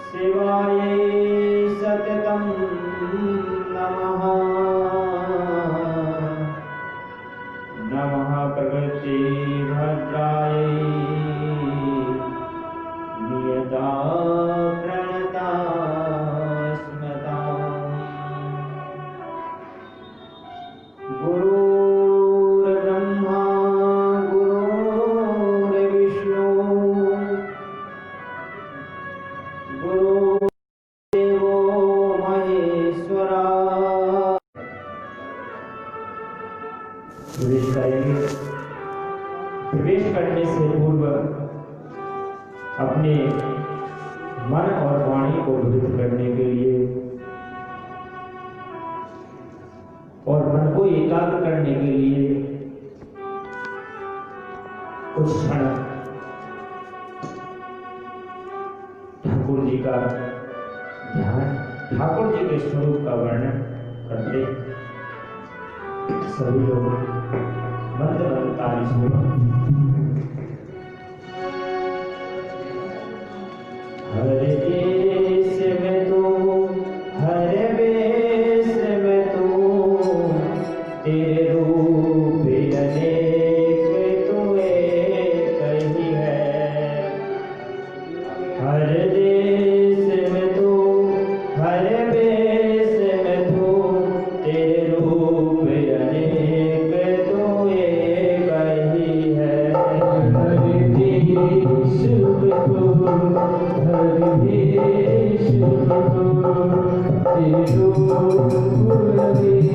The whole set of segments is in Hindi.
शिवाय सतत प्रवेश करेंगे। प्रवेश करने से पूर्व अपने मन और वाणी को विरुद्ध करने के लिए और मन को एकाग्र करने के लिए कुछ क्षण ठाकुर जी का ध्यान, ठाकुर जी के स्वरूप का वर्णन करते सभी लोग मंत्र ताली से हर देश में तू, हर वेश में तू, तेरे रूप अनेक तू एक ही है। हर देश में तू, हर वेश में तू, तेरे रूप अनेक तू एक ही है। हर देश में तू, हर देश में तू, तेरे रूप अनेक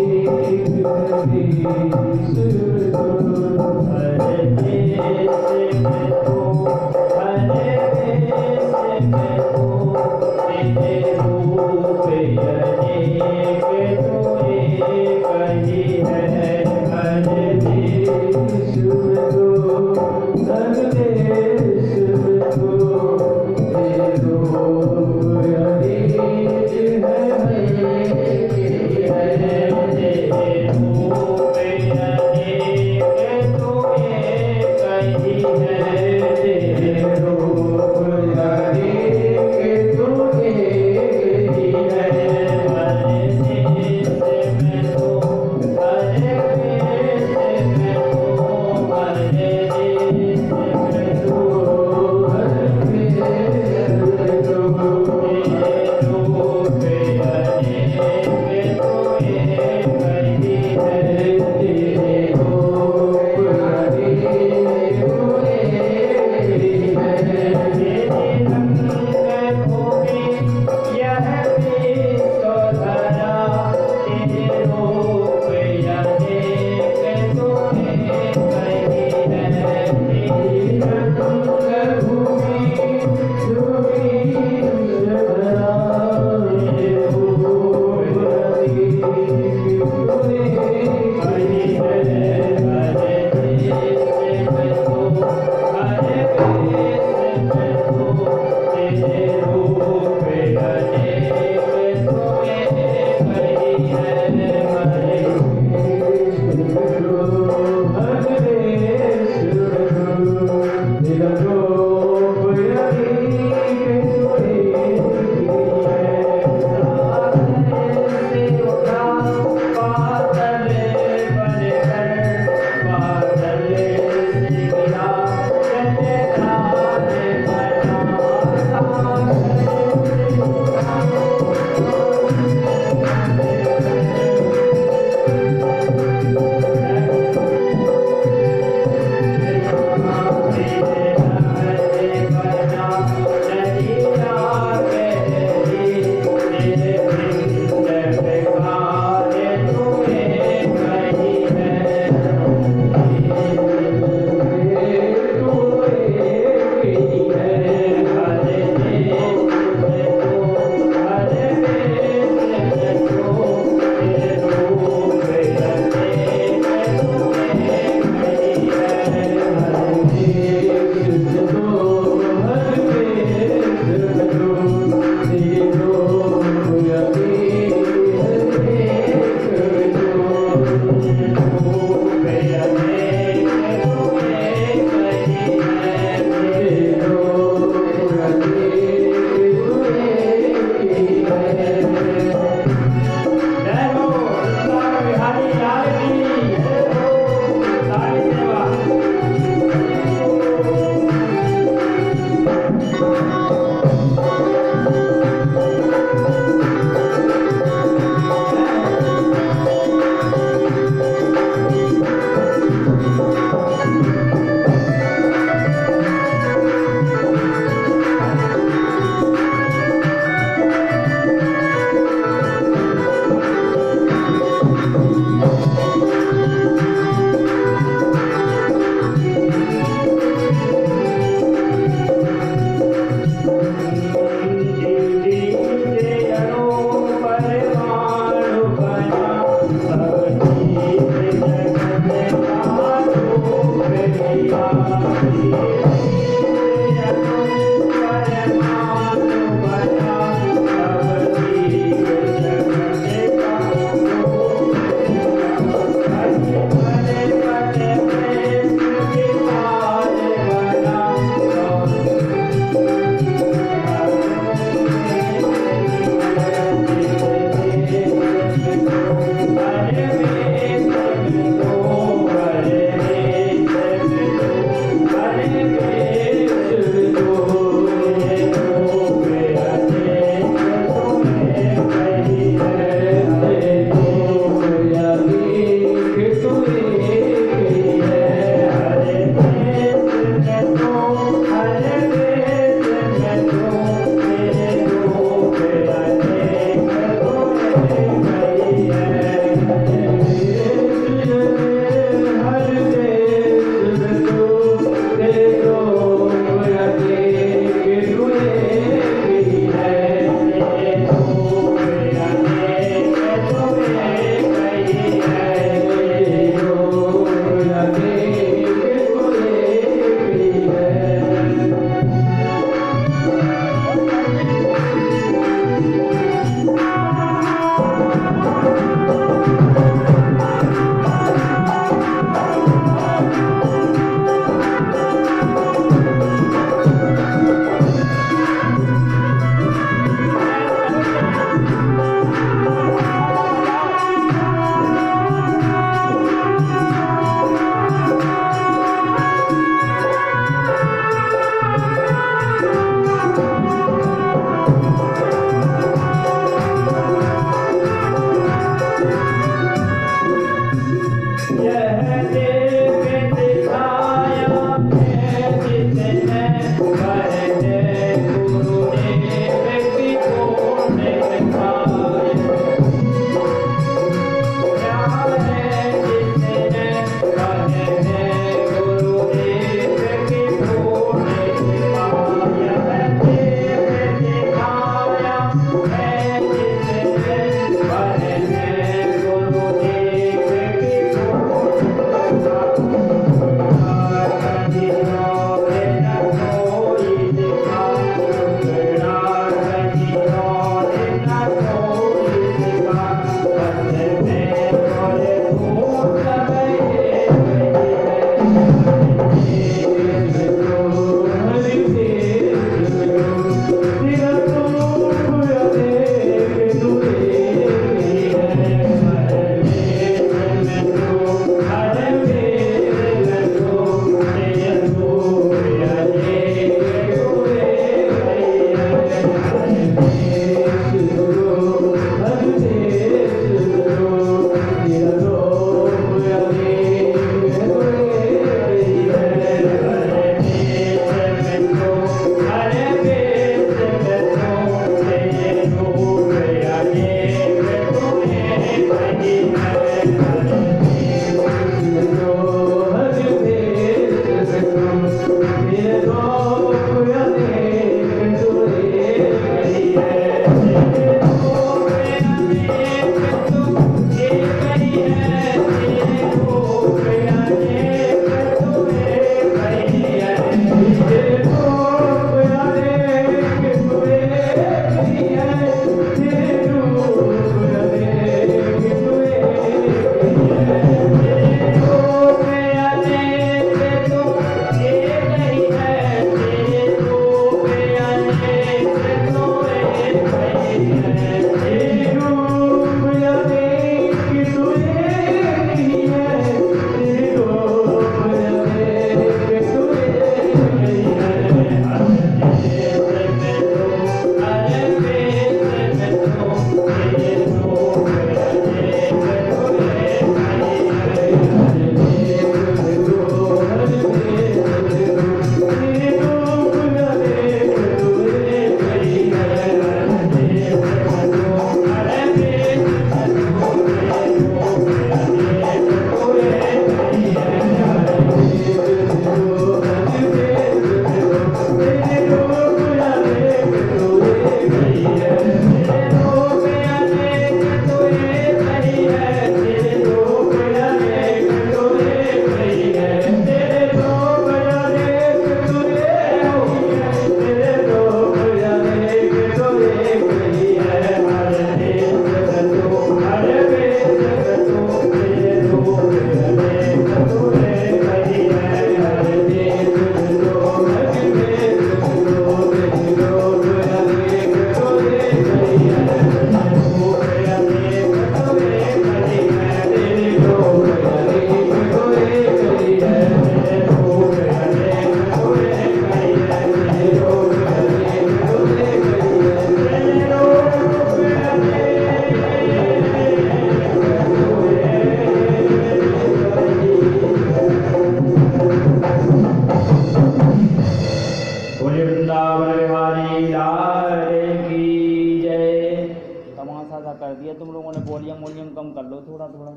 ऐसा कर दिया तुम लोगों ने, वॉल्यूम कम कर लो थोड़ा थोड़ा।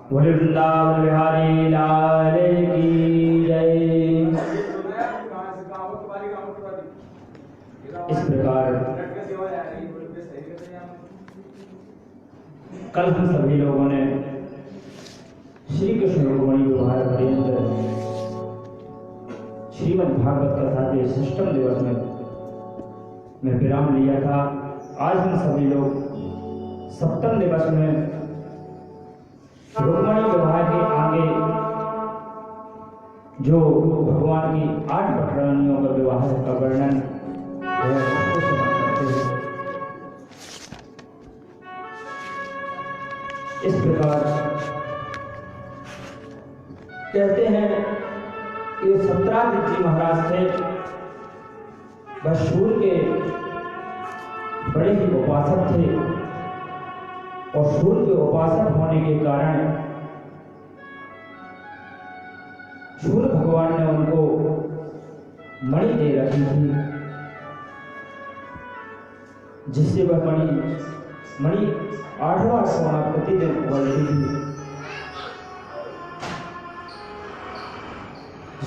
बोले वृंदावन बिहारी लाल की जय। इस प्रकार कल हम सभी लोगों ने श्री कृष्ण रुक्मिणी विवाह पर्यंत श्रीमद् भागवत कथा के 6वें दिवस में विराम लिया था। आज हम सभी लोग 7वें दिवस में रुक्मिणी विवाह के आगे जो भगवान की 8 भटरानियों का विवाह का वर्णन उसको समाप्त करते हैं। इस प्रकार कहते हैं कि सत्राजित जी महाराज थे, वह शूर के बड़े ही उपासक थे और शूर के उपासक होने के कारण शूर भगवान ने उनको मणि दे रखी थी, जिससे वह मणि 8वां सोना प्रतिदिन उगलती थी।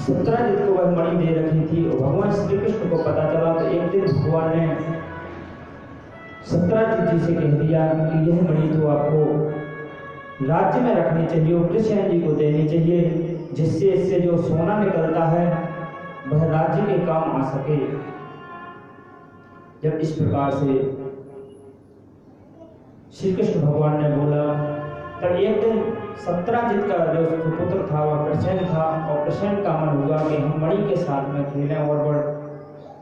सत्राजित को वह मणि दे रखी थी और भगवान श्री कृष्ण को पता चला तो एक दिन भगवान ने सत्राजित जी से कह दिया कि यह मणि तो आपको राज्य में रखनी चाहिए और कृष्ण जी को देनी चाहिए, जिससे इससे जो सोना निकलता है वह राज्य के काम आ सके। जब इस प्रकार से श्री कृष्ण भगवान ने बोला, तब एक दिन सत्राजित का जो सुपुत्र था वह प्रसेन था और प्रसेन का मन हुआ कि हम मणि के साथ में खेलें और वह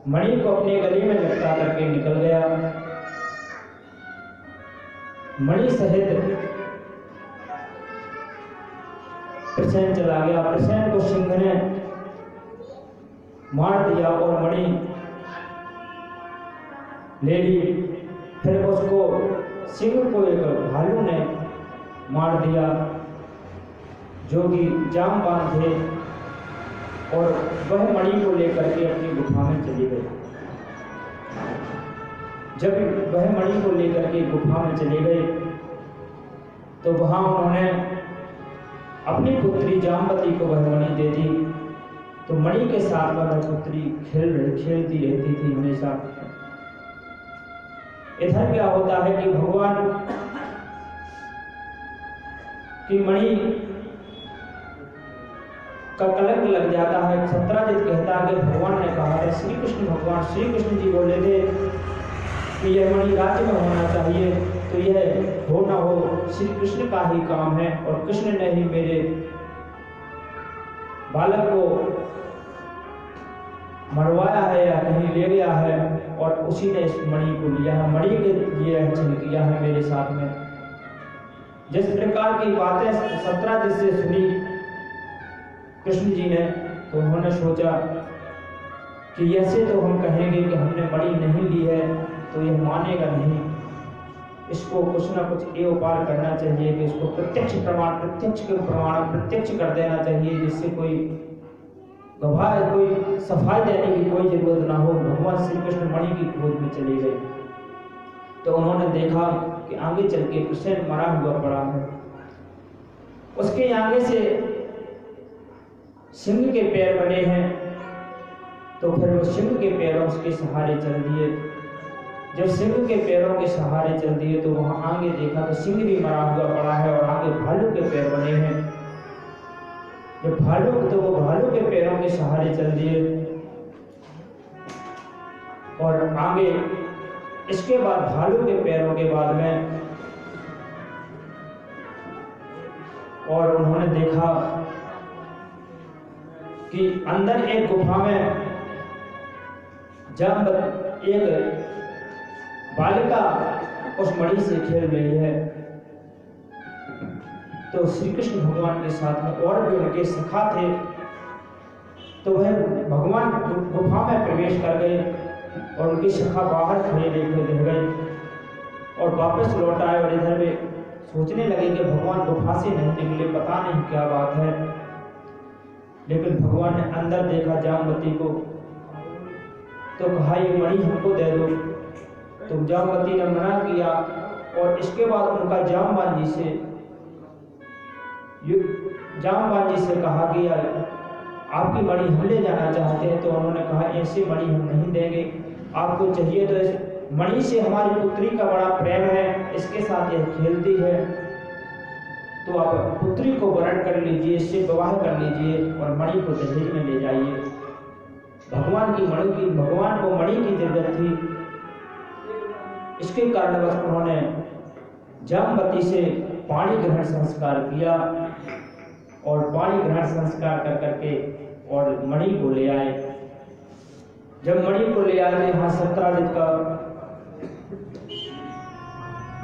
मणि को अपने गले में लटका करके निकल गया। मणि सहित प्रसेन चला गया। प्रसेन को सिंह ने मार दिया और मणि ले ली। फिर उसको सिंह को एक भालू ने मार दिया जो कि जामबान थे और वह मणि को लेकर के अपनी गुफा में चली गई। जब वह मणि को लेकर के गुफा में चले गए तो वहां उन्होंने अपनी पुत्री जामवती को वह मणि दे दी। तो मणि के साथ वह पुत्री खेलती रहती थी हमेशा। इधर क्या होता है कि भगवान की मणि का कलंक लग जाता है। सत्राजित कहता है कि भगवान ने कहा था, भगवान श्री कृष्ण जी बोले थे कि यह मणि राज्य में होना चाहिए, तो यह हो ना हो श्री कृष्ण का ही काम है और कृष्ण ने ही मेरे बालक को मरवाया है या कहीं ले गया है और उसी ने इस मणि को लिया है, मणि के लिए रक्षण किया है मेरे साथ में। जिस प्रकार की बातें सत्राजित से सुनी कृष्ण जी ने, तो उन्होंने सोचा कि ऐसे तो हम कहेंगे कि हमने मणि नहीं ली है तो यह मानेगा नहीं, इसको कुछ ना कुछ ये उपाय करना चाहिए कि इसको प्रत्यक्ष प्रमाण प्रत्यक्ष कर देना चाहिए, जिससे कोई गवाह कोई सफाई देने की कोई जरूरत ना हो। भगवान श्री कृष्ण मणि की खोज में चले गए तो उन्होंने देखा कि आगे चल के कृष्ण मरा हुआ पड़ा है, उसके आगे से सिंह के पैर बने हैं। तो फिर वो सिंह के पैरों के सहारे चल दिए। जब सिंह के पैरों के सहारे चल दिए तो वहां आगे देखा तो सिंह भी मरा हुआ पड़ा है और आगे भालू के पैर बने हैं। जब वो भालू के पैरों के सहारे चल दिए और आगे इसके बाद भालू के पैरों के बाद में और उन्होंने देखा कि अंदर एक गुफा में जब एक बालिका उस मणि से खेल रही है, तो श्री कृष्ण भगवान के साथ में और भी उनके सखा थे। तो वह भगवान गुफा में प्रवेश कर गए और उनकी सखा बाहर खड़े देखे रह गए और वापस लौट आए और इधर वे सोचने लगे कि भगवान गुफा से नहीं निकले, पता नहीं क्या बात है। लेकिन भगवान ने अंदर देखा जामवती को तो कहा, ये मणि हमको दे दो। तो जामवती ने मना किया और इसके बाद उनका जामवान जी से कहा कि आपकी मणि हम ले जाना चाहते हैं। तो उन्होंने कहा ऐसी मणि हम नहीं देंगे, आपको चाहिए तो इस मणि से हमारी पुत्री का बड़ा प्रेम है, इसके साथ यह खेलती है, तो आप पुत्री को वरण कर लीजिए, इससे विवाह कर लीजिए और मणि को दहेज में ले जाइए। भगवान को मणि की जरूरत थी, इसके कारणवश उन्होंने जामवती से पाणी ग्रहण संस्कार किया और पाणी ग्रहण संस्कार कर करके और मणि को ले आए। जब मणि को ले आए तो यहाँ सत्राजित का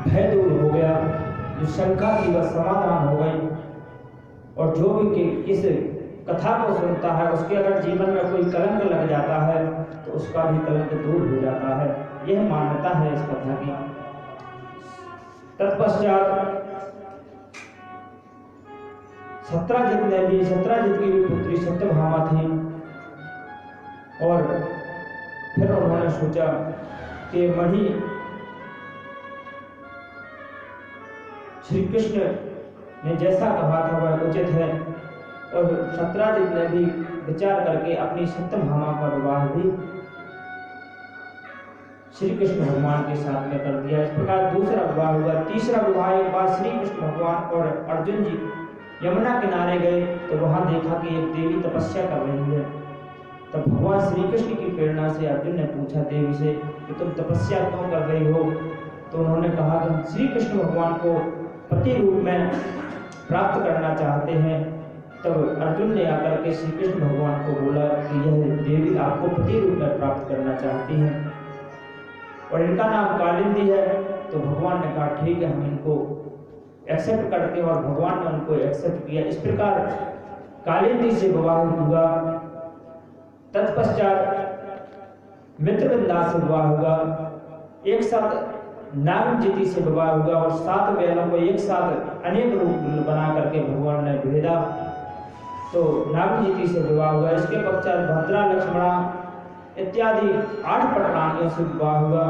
भय दूर हो गया, जो शंका थी वह समाधान हो गई और जो भी इस कथा को सुनता है उसके अगर जीवन में कोई कलंक लग जाता है तो उसका भी कलंक दूर हो जाता है। यह मान्यता है इस कथा की। तत्पश्चात सत्राजित की भी पुत्री सत्यभामा थी और फिर उन्होंने सोचा कि मणि श्री कृष्ण ने जैसा कहा था वह उचित है, और सत्राजित ने भी विचार करके अपनी सत्यभामा का विवाह भी श्री कृष्ण भगवान के साथ में कर दिया। इस प्रकार दूसरा विवाह हुआ। तीसरा विवाह एक बार श्री कृष्ण भगवान और अर्जुन जी यमुना किनारे गए तो वहां देखा कि एक देवी तपस्या कर रही है। तब भगवान श्री कृष्ण की प्रेरणा से अर्जुन ने पूछा देवी से कि तुम तपस्या क्यों कर रही हो? तो उन्होंने कहा कि हम श्री कृष्ण भगवान को पति रूप में प्राप्त करना चाहते हैं। तब अर्जुन ने आकर के श्री कृष्ण भगवान को बोला कि यह देवी आपको पति रूप में प्राप्त करना चाहती हैं और इनका नाम कालिंदी है। तो भगवान ने कहा ठीक है, हम इनको एक्सेप्ट करते हैं और भगवान ने उनको एक्सेप्ट किया। इस प्रकार कालिंदी से विवाह हुआ। तत्पश्चात मित्रविंदा से विवाह हुआ। एक साथ नागजीति से विवाह हुआ और 7 बैलों को एक साथ अनेक रूप बना करके भगवान ने भेदा, तो नागजीति से विवाह हुआ। इसके पश्चात भद्रा, लक्ष्मणा इत्यादि 8 पटरानियों से विवाह हुआ।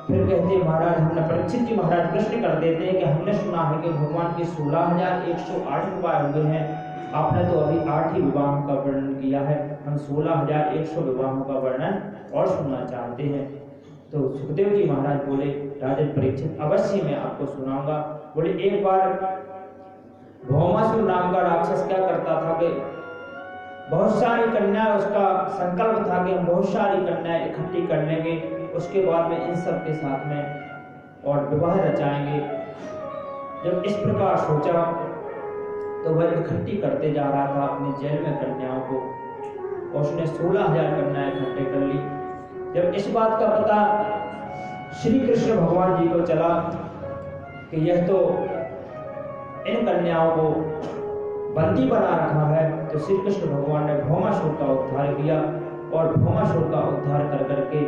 फिर कहते महाराज, हमने परीक्षित जी महाराज प्रश्न कर देते हैं कि हमने सुना है कि भगवान के 16,108 विवाह हुए हैं, आपने तो अभी 8 ही विवाहों का वर्णन किया है, हम 16,100 विवाहों का वर्णन और सुनना चाहते हैं। तो सुखदेव जी महाराज बोले राजन परीक्षित अवश्य मैं आपको सुनाऊंगा। बोले एक बार भौमासुर नाम का राक्षस क्या करता था कि बहुत सारी कन्या, उसका संकल्प था कि हम बहुत सारी कन्याएं इकट्ठी कर लेंगे, उसके बाद में इन सब के साथ में और विवाह रचाएंगे। जब इस प्रकार सोचा तो वह इकट्ठी करते जा रहा था अपने जेल में कन्याओं को और उसने 16,000 कन्याएं इकट्ठे कर ली। जब इस बात का पता श्री कृष्ण भगवान जी को चला कि यह तो इन कन्याओं को बंदी बना रखा है, तो श्री कृष्ण भगवान ने भौमासुर का उद्धार किया और भौमासुर का उद्धार कर करके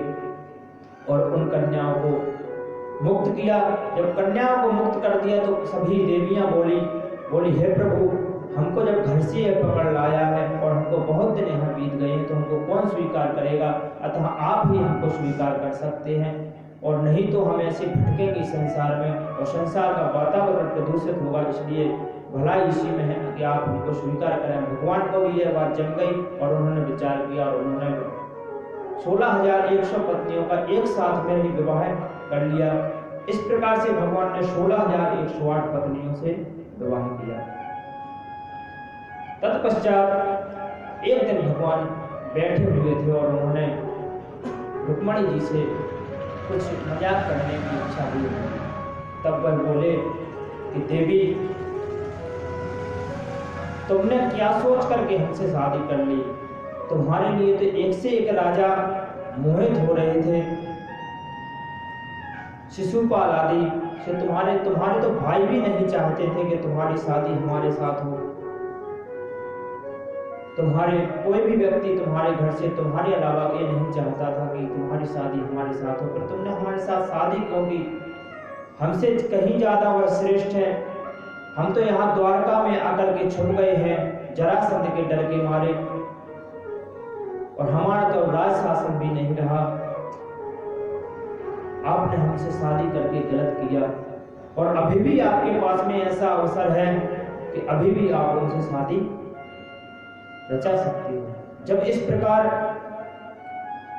और उन कन्याओं को मुक्त किया। जब कन्याओं को मुक्त कर दिया तो सभी देवियां बोली हे प्रभु, हमको जब घर से यह पकड़ लाया है और हमको बहुत दिन यहाँ बीत गए हैं तो हमको कौन स्वीकार करेगा, अतः आप ही हमको स्वीकार कर सकते हैं, और नहीं तो हम ऐसे भटकेंगे संसार में और संसार का वातावरण प्रदूषित होगा, इसलिए भलाई इसी में है कि आप हमको स्वीकार करें। भगवान को भी यह बात जम गई और उन्होंने विचार किया और उन्होंने 16,100 पत्नियों का एक साथ में ही विवाह कर लिया। इस प्रकार से भगवान ने 16,108 पत्नियों से विवाह किया। तत्पश्चात एक दिन भगवान बैठे हुए थे और उन्होंने रुक्मणी जी से कुछ मजाक करने की इच्छा हुई। तब वह बोले कि देवी, तुमने क्या सोच करके हमसे शादी कर ली? तुम्हारे लिए तो एक से एक राजा मोहित हो रहे थे, शिशुपाल आदि से तुम्हारे तो भाई भी नहीं चाहते थे कि तुम्हारी शादी हमारे साथ हो। तुम्हारे कोई भी व्यक्ति तुम्हारे घर से तुम्हारे अलावा ये नहीं चाहता था कि तुम्हारी शादी हमारे साथ हो, पर तुमने हमारे साथ शादी क्यों की? हमसे कहीं ज्यादा वह श्रेष्ठ है। हम तो यहाँ द्वारका में आकर के छुप गए हैं जरासंध के डर के मारे, और हमारा तो राज शासन भी नहीं रहा। आपने हमसे शादी करके गलत किया और अभी भी आपके पास में ऐसा अवसर है कि अभी भी आप उनसे शादी रचा सकते हो। जब इस प्रकार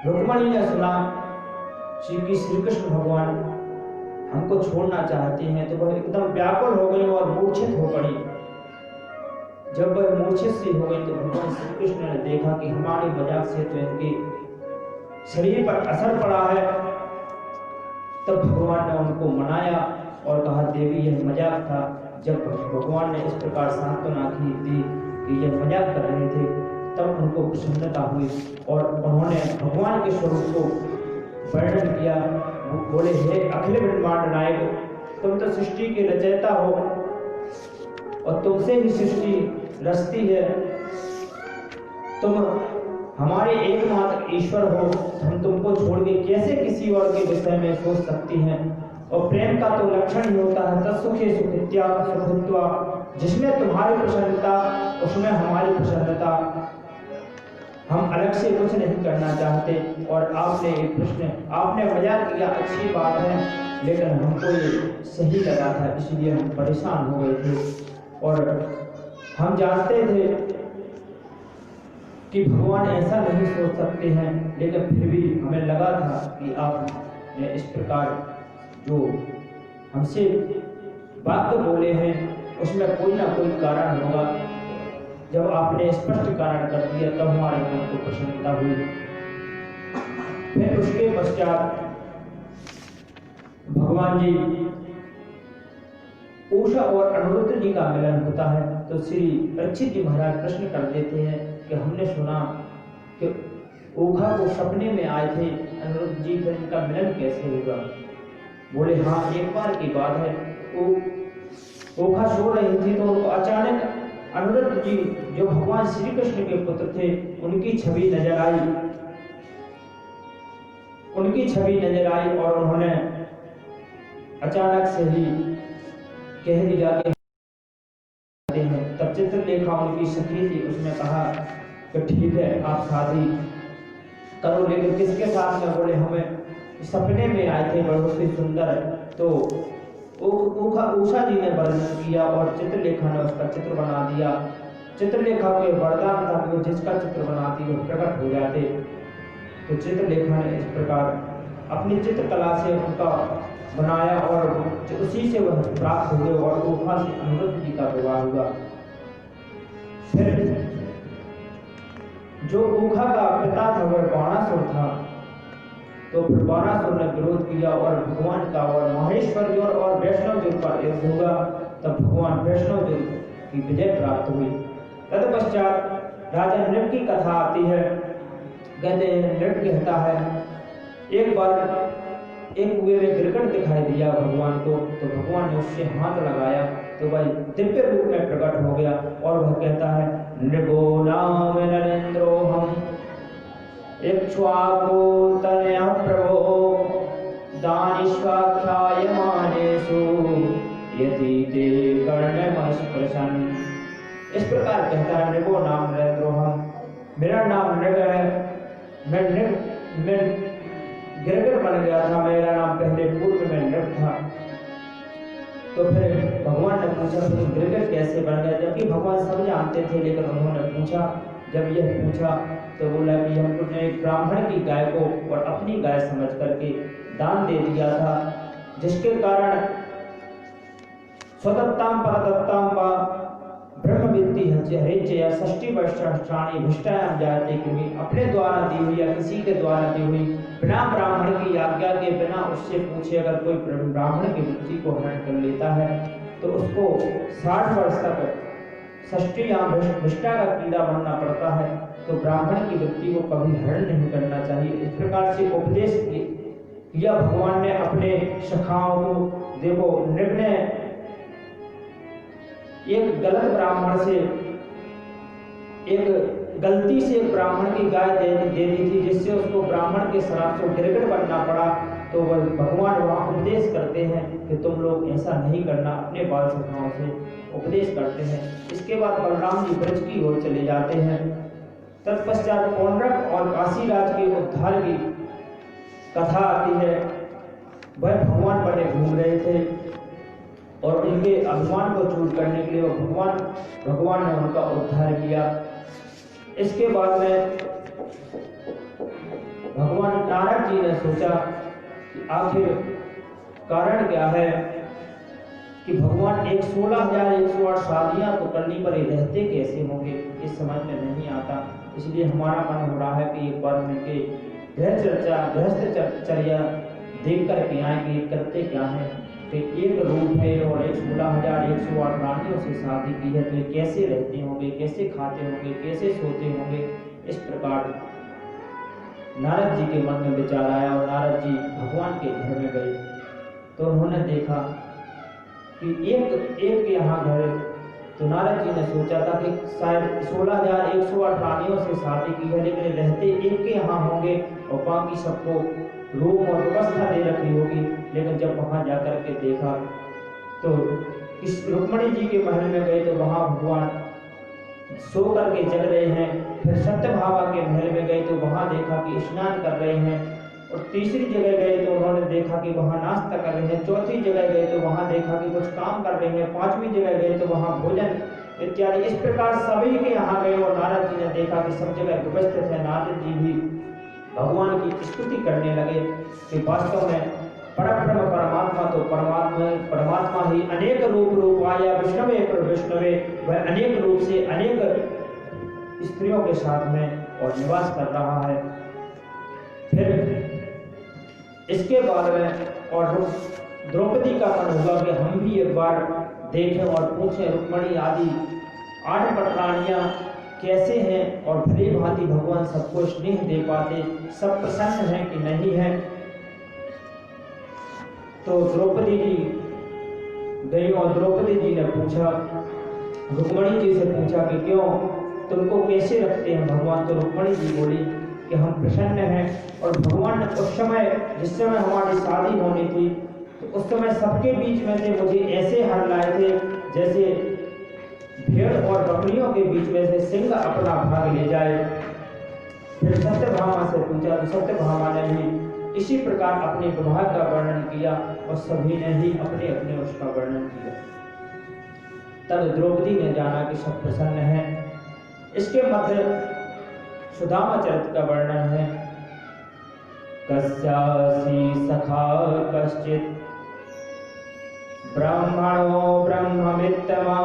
रुक्मणी ने सुना श्री कृष्ण भगवान हमको छोड़ना चाहते हैं तो वह एकदम व्याकुल हो गई और मूर्छित हो पड़ी। जब वह मूर्छित सी हो गई तो भगवान श्री कृष्ण ने देखा कि हमारे मजाक से तो इनके शरीर पर असर पड़ा है। तब भगवान ने उनको मनाया और कहा देवी यह मजाक था। जब भगवान ने इस प्रकार सांत्वना की थी कि यह मजाक कर रहे थे तब उनको प्रसन्नता हुई और उन्होंने भगवान के स्वरूप को वर्णन किया। वो बोले हे अखिल ब्रह्मांड नायक, तुम तो सृष्टि के रचयिता हो और तुमसे ही सृष्टि रचती है। तुम हमारे एकमात्र ईश्वर हो, हम तुमको छोड़ के कैसे किसी और के विषय में सोच सकती हैं। और प्रेम का तो लक्षण ही होता है तत्सुखे सुखित्या सुखित्वा, जिसमें तुम्हारी प्रसन्नता उसमें हमारी प्रसन्नता। हम अलग से कुछ नहीं करना चाहते। और आपने एक प्रश्न आपने मजाक किया, अच्छी बात है, लेकिन हमको ये सही लगा था इसलिए हम परेशान हो गए थे। और हम जानते थे कि भगवान ऐसा नहीं सोच सकते हैं, लेकिन फिर भी हमें लगा था कि आपने इस प्रकार जो हमसे वाक्य बोले हैं उसमें कोई ना कोई कारण होगा। जब आपने स्पष्ट कारण कर दिया तब हमारे मन को प्रसन्नता हुई। फिर उसके पश्चात भगवान जी उषा और अनिरुद्ध जी का मिलन होता है। तो श्री परीक्षित जी महाराज प्रश्न कर देते हैं कि हमने सुना कि ओखा को सपने में आए थे अनिरुद्ध जी, फिर इनका मिलन कैसे होगा। बोले हाँ एक बार की बात है, ओखा सो रही थी तो उनको अचानक अनिरुद्ध जी जो भगवान श्री कृष्ण के पुत्र थे उनकी छवि नजर आई। और उन्होंने अचानक से ही कह दिया कि तब चित्रलेखा उनकी सखी थी, उसने कहा कि ठीक है आप शादी करो, लेकिन किसके साथ में। बोले हमें सपने में आए थे बहुत ही सुंदर। तो उषा जी ने वर्णन किया और चित्रलेखा ने उसका चित्र बना दिया। चित्रलेखा को वरदान था कि जिसका चित्र बनाती वो प्रकट हो जाते। तो चित्रलेखा ने इस प्रकार अपनी चित्रकला से उनका बनाया और उसी से वह प्राप्त हुए और ओखा से अनिरुद्ध जी का विवाह हुआ। फिर जो ओखा का पिता था वह बाणासुर था। तो फिर बाणासुर ने विरोध किया और भगवान का और महेश्वर और वैष्णव जी का युद्ध हुआ। तब भगवान वैष्णव जी की विजय प्राप्त हुई। तत्पश्चात राजा नृप की कथा आती है। कहते हैं नृप कहता है एक बार एक कुएं में गिरगिट दिखाई दिया भगवान को। तो भगवान ने उससे हाथ लगाया तो वह दिव्य रूप में प्रकट हो गया और वह कहता है नृपो नाम नरेंद्रो हम इक्ष्वाकु तनयः प्रभो दानिष्वाख्यायमानेषु यदि ते कर्णमस्पृशन्। इस प्रकार कहता है नृपो नाम नरेंद्रो हम, मेरा नाम नृप है, मैं गिरगिट बन गया था, मेरा नाम पहले पूर्व में नृप था। तो फिर भगवान ने पूछा तो गिरगिट कैसे बन गया, जबकि भगवान सब जानते थे, लेकिन उन्होंने पूछा। जब यह पूछा तो बोला कि हमने एक ब्राह्मण की गाय को और अपनी गाय समझ करके दान दे दिया था, जिसके कारण स्वदत्ताम परदत्ताम व ब्रह्मविद्ति हरिचया षष्ठी वर्षाणी भ्रष्टायाम जायते कृमि, अपने द्वारा दी हुई या किसी के द्वारा दी हुई बिना ब्राह्मण की आज्ञा के बिना उससे पूछे अगर कोई ब्राह्मण की वृत्ति को हरण कर लेता है तो उसको 60 वर्ष तक षष्ठी या भ्रष्टा का कीड़ा बनना पड़ता है। तो ब्राह्मण की वृत्ति को कभी हरण नहीं करना चाहिए। इस प्रकार से उपदेश किया भगवान ने अपने सखाओं को। देखो नृप ने एक गलत ब्राह्मण से एक गलती से ब्राह्मण की गाय दे दी थी, जिससे उसको ब्राह्मण के श्राप से गिरगिट बनना पड़ा। तो वह भगवान वहाँ उपदेश करते हैं कि तुम लोग ऐसा नहीं करना, अपने बाल सखाओं से उपदेश करते हैं। इसके बाद बलराम जी ब्रज की ओर चले जाते हैं। तत्पश्चात पौंड्रक और काशीराज के उद्धार की कथा आती है। वह भगवान बने घूम रहे थे और उनके अभिमान को चूर करने के लिए भगवान ने उनका उद्धार किया। इसके बाद में भगवान नारद जी ने सोचा कि आखिर कारण क्या है कि भगवान 16,108 शादियां तो करनी पर रहते कैसे होंगे, इस समझ में नहीं आता। इसलिए हमारा मन हो रहा है कि एक बार उनके गृहस्थचर्या देख करके आए कि करते क्या है। कि एक रूप है और 16,108 रानियों से शादी की है, तो ये कैसे रहते होंगे, कैसे खाते होंगे, कैसे सोते होंगे। इस प्रकार नारद जी के मन में विचार आया और नारद जी भगवान के घर में गए तो उन्होंने देखा कि एक यहाँ घर। तो नारद जी ने सोचा था कि शायद 16,108 रानियों से शादी की है, लेकिन रहते एक के यहाँ होंगे और बाकी सबको रूम और व्यवस्था दे रखी होगी। लेकिन जब वहां जाकर के देखा तो इस रुक्मणी जी के महल में गए तो वहां भगवान सो करके जग रहे हैं। फिर सत्यभामा के महल में गए तो वहां देखा कि स्नान कर रहे हैं। और तीसरी जगह गए तो उन्होंने देखा कि वहां नाश्ता कर रहे हैं। चौथी जगह गए तो वहां देखा कि कुछ काम कर रहे हैं। पांचवी जगह गए तो वहां भोजन इत्यादि। इस प्रकार सभी के यहाँ गए और नारद जी ने देखा कि सब जगह व्यवस्थित है। नारद जी भी भगवान की स्तुति करने लगे कि वास्तव में परब्रह्म परमात्मा तो परमात्मा ही अनेक रूप आया विष्णवे पर विष्णवे। वह अनेक रूप से अनेक स्त्रियों के साथ में और निवास कर रहा है। फिर इसके बाद में और द्रौपदी का मन हुआ कि हम भी एक बार देखें और पूछें रुक्मणी आदि 8 पटरानियां कैसे हैं और भली भांति भगवान सबको स्नेह दे पाते, सब प्रसन्न हैं कि नहीं है। तो द्रौपदी जी गई और द्रौपदी जी ने पूछा, रुक्मणी जी से पूछा कि क्यों तुमको कैसे रखते हैं भगवान। तो रुक्मणी जी बोली कि हम प्रसन्न हैं। और भगवान ने उस समय जिस समय हमारी शादी होनी थी तो उस समय सबके बीच में थे, मुझे ऐसे हर लाए थे जैसे भेड़ और बकरियों के बीच में से सिंह अपना भाग ले जाए। फिर सत्यभामा से पूछा तो सत्यभामा ने भी इसी प्रकार अपने विवाह का वर्णन किया और सभी ने ही अपने अपने उसका वर्णन किया। तब द्रौपदी ने जाना कि सब प्रसन्न है। इसके मध्य सुदामा चरित्र का वर्णन है। कस्यासि सखा कश्चित् ब्राह्मणो ब्रह्मवित्तमा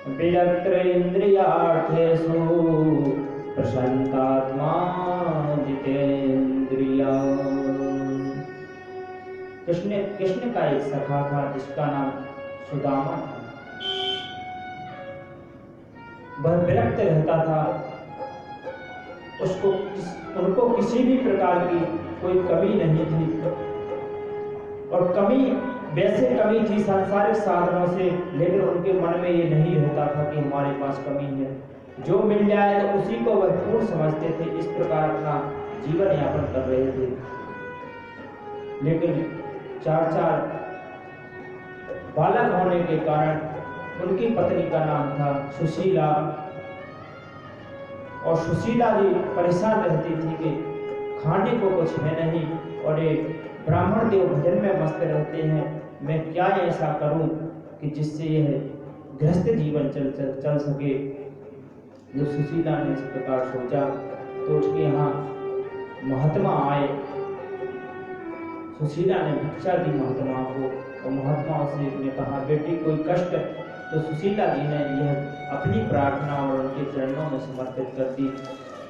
विरक्त्र इंद्रियार्थेषु प्रशांतात्मा जितेंद्रिया। कृष्ण का एक सखा था जिसका नाम सुदामा था। वह विरक्त रहता था। उनको किसी भी प्रकार की कोई कमी नहीं थी और कमी वैसे कमी थी सांसारिक साधनों से, लेकिन उनके मन में ये नहीं रहता था कि हमारे पास कमी है। जो मिल जाए तो उसी को वह पूर्ण समझते थे। इस प्रकार अपना जीवन यापन कर रहे थे। लेकिन 4 बालक होने के कारण उनकी पत्नी का नाम था सुशीला और सुशीला जी परेशान रहती थी कि खाने को कुछ है नहीं और एक ब्राह्मण देव भजन में मस्त रहते हैं। मैं क्या ऐसा करूं कि जिससे यह गृहस्थ जीवन चल सके। जो सुशीला ने इस प्रकार सोचा तो उसके यहाँ महात्मा आए। सुशीला ने भिक्षा दी महात्मा को और महात्मा से ने कहा बेटी कोई कष्ट। तो सुशीला जी ने यह अपनी प्रार्थना और उनके चरणों में समर्पित कर दी।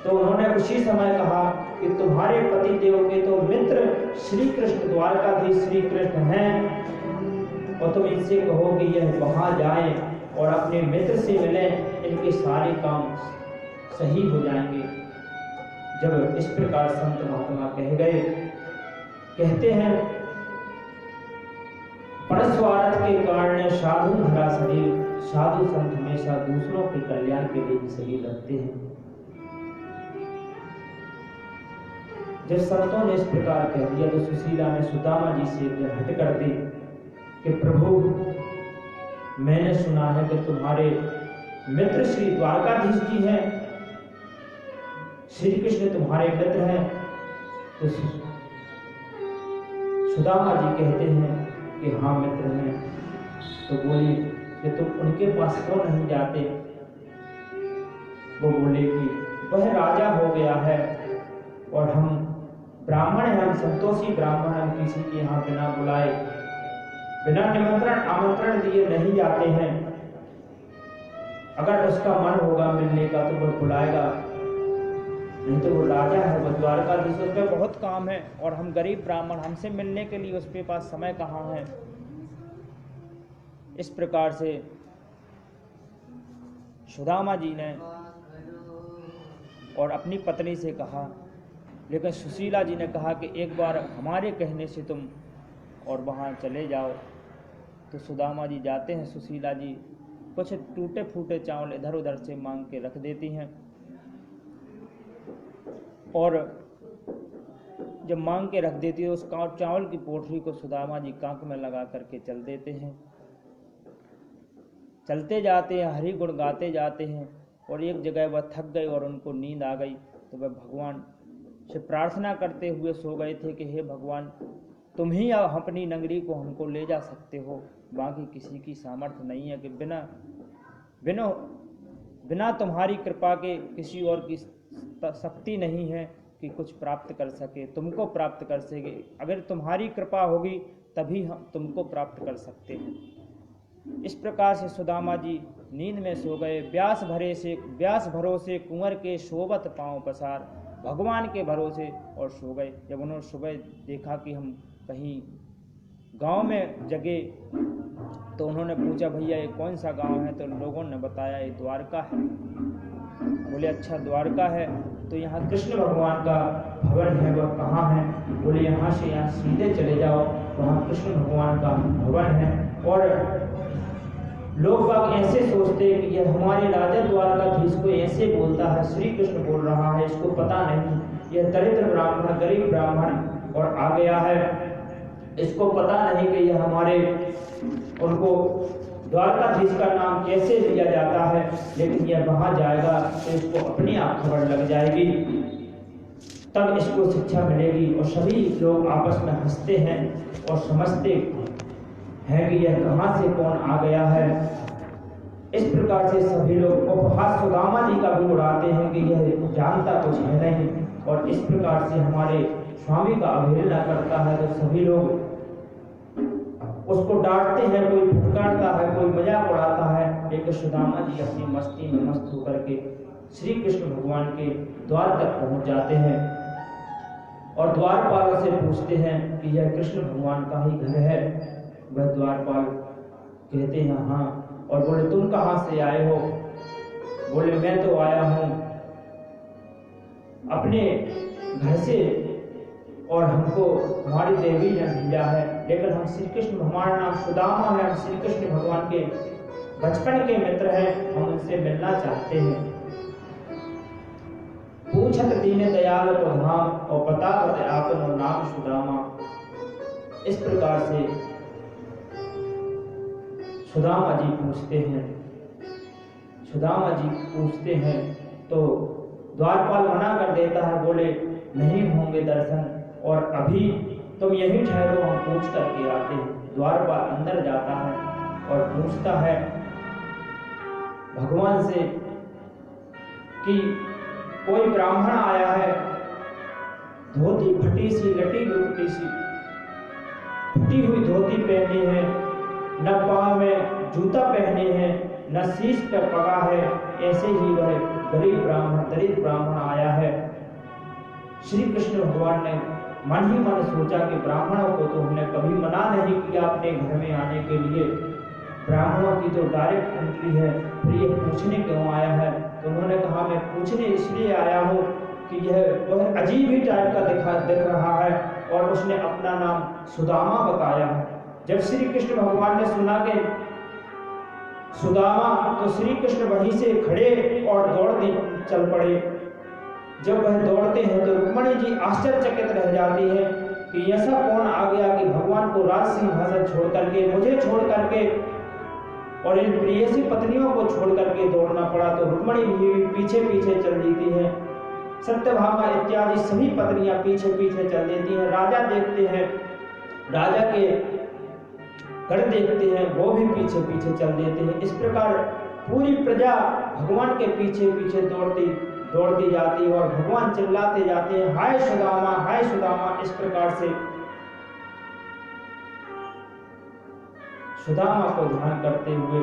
तो उन्होंने उसी समय कहा कि तुम्हारे पति देव के तो मित्र श्री कृष्ण द्वारकाधीश श्री कृष्ण हैं और तुम इनसे कहो कि यह वहां जाएं और अपने मित्र से मिलें, इनके सारे काम सही हो जाएंगे। जब इस प्रकार संत महात्मा कह गए, कहते हैं परस्वार्थ के कारण साधु भरा शरीर, साधु संत हमेशा दूसरों के कल्याण के लिए ही सही लगते हैं। जब संतों ने इस प्रकार कह दिया तो सुशीला ने सुदामा जी से हट कर दी कि प्रभु मैंने सुना है कि तुम्हारे मित्र श्री द्वारकाधीश जी हैं, श्री कृष्ण तुम्हारे मित्र हैं। तो सुदामा जी कहते हैं कि हाँ मित्र हैं। तो बोली कि तुम उनके पास क्यों नहीं जाते? वो बोले कि वह राजा हो गया है और हम ब्राह्मण हैं, हम संतोषी ब्राह्मण, हम किसी के यहाँ बिना बुलाए, बिना निमंत्रण आमंत्रण दिए नहीं जाते हैं। अगर उसका मन होगा मिलने का तो वो बुलाएगा, नहीं तो वो राजा है, वो द्वारकाधीश, उस पर बहुत काम है और हम गरीब ब्राह्मण, हमसे मिलने के लिए उसके पास समय कहाँ है। इस प्रकार से सुदामा जी ने और अपनी पत्नी से कहा, लेकिन सुशीला जी ने कहा कि एक बार हमारे कहने से तुम और वहाँ चले जाओ। तो सुदामा जी जाते हैं, सुशीला जी कुछ टूटे फूटे चावल इधर उधर से मांग के रख देती हैं और जब मांग के रख देती है उस चावल की पोटली को सुदामा जी कांक में लगा करके चल देते हैं। चलते जाते हैं, हरि गुण गाते जाते हैं और एक जगह वह थक गए और उनको नींद आ गई। तो वह भगवान से प्रार्थना करते हुए सो गए थे कि हे भगवान, तुम ही अपनी नगरी को हमको ले जा सकते हो, बाकी किसी की सामर्थ्य नहीं है कि बिना तुम्हारी कृपा के किसी और की शक्ति नहीं है कि कुछ प्राप्त कर सके, तुमको प्राप्त कर सके। अगर तुम्हारी कृपा होगी तभी हम तुमको प्राप्त कर सकते हैं। इस प्रकार से सुदामा जी नींद में सो गए। व्यास भरोसे कुंवर के शोभत पांव पसार, भगवान के भरोसे और सो गए। जब उन्होंने सुबह देखा कि हम कहीं गांव में जगे तो उन्होंने पूछा, भैया ये कौन सा गांव है? तो लोगों ने बताया ये द्वारका है। बोले अच्छा द्वारका है, तो यहाँ कृष्ण भगवान का भवन है, वह कहाँ है? बोले यहाँ से यहाँ सीधे चले जाओ, वहाँ कृष्ण भगवान का भवन है। और लोग बाग ऐसे सोचते हैं कि यह हमारे राजा द्वारकाधीश को ऐसे बोलता है, श्री कृष्ण बोल रहा है, इसको पता नहीं, यह दरिद्र ब्राह्मण, गरीब ब्राह्मण और आ गया है, इसको पता नहीं कि यह हमारे उनको द्वारकाधीश का नाम कैसे लिया जाता है। लेकिन यह वहां जाएगा तो इसको अपनी आप खबर लग जाएगी, तब इसको शिक्षा मिलेगी। और सभी लोग आपस में हंसते हैं और समझते हैं कि यह कहाँ से कौन आ गया है। इस प्रकार से सभी लोग उपहास सुदामा जी का भी उड़ाते हैं कि यह जानता कुछ है नहीं, और इस प्रकार से हमारे स्वामी का अवहेलना करता है। तो सभी लोग उसको डांटते हैं, कोई फटकारता है, कोई मजाक उड़ाता है। लेकिन सुदामा जी अपनी मस्ती में मस्त होकर के श्री कृष्ण भगवान के द्वार तक पहुंच जाते हैं और द्वारपाल से पूछते हैं कि यह कृष्ण भगवान का ही घर है? वह द्वारपाल कहते हैं हाँ। और बोले तुम कहाँ से आए हो? बोले मैं तो आया हूँ अपने घर से और हमको हमारी देवी ने भेजा है, लेकिन हम श्री कृष्ण, हमारा नाम सुदामा है, हम श्री कृष्ण भगवान के बचपन के मित्र हैं, हम उनसे मिलना चाहते हैं। पूछत दीन दयाल को धाम और बता आपनो नाम सुदामा। इस प्रकार से सुदामा जी पूछते हैं तो द्वारपाल मना कर देता है, बोले नहीं होंगे दर्शन और अभी तुम यही ठहरो, हम पूछ करके आते हैं। द्वारपाल अंदर जाता है और पूछता है भगवान से कि कोई ब्राह्मण आया है, धोती फटी सी, लटी लुटी सी, फटी हुई धोती पहनी है, न पांव में जूता पहने हैं, न शीश पर पगा है, ऐसे ही वह गरीब ब्राह्मण, दरिद्र ब्राह्मण आया है। श्री कृष्ण भगवान ने मन ही मन सोचा कि ब्राह्मणों को तो हमने कभी मना नहीं किया अपने घर में आने के लिए, ब्राह्मणों की तो डायरेक्ट एंट्री है, फिर ये पूछने क्यों आया है? तो उन्होंने कहा मैं पूछने इसलिए आया हूँ कि यह वह अजीब ही टाइप का दिख रहा है, और उसने अपना नाम सुदामा बताया है। जब श्री कृष्ण भगवान ने सुना कि सुदामा, तो श्री कृष्ण वहीं से खड़े और दौड़ते चल पड़े। जब वह दौड़ते हैं तो रुक्मणी जी आश्चर्यचकित रह जाती है कि ऐसा कौन आ गया कि भगवान को राज सिंहासन छोड़ करके, मुझे छोड़ करके और इन प्रियसी पत्नियों को छोड़ करके दौड़ना पड़ा। तो रुक्मणी भी पीछे पीछे चल देती है, सत्यभामा इत्यादि सभी पत्नियां पीछे पीछे चल देती हैं। राजा देखते हैं राजा के कर देखते हैं वो भी पीछे पीछे चल देते हैं। इस प्रकार पूरी प्रजा भगवान के पीछे पीछे दौड़ती जाती है और भगवान चिल्लाते जाते हैं, हाय सुदामा, हाय सुदामा। इस प्रकार से सुदामा को ध्यान करते हुए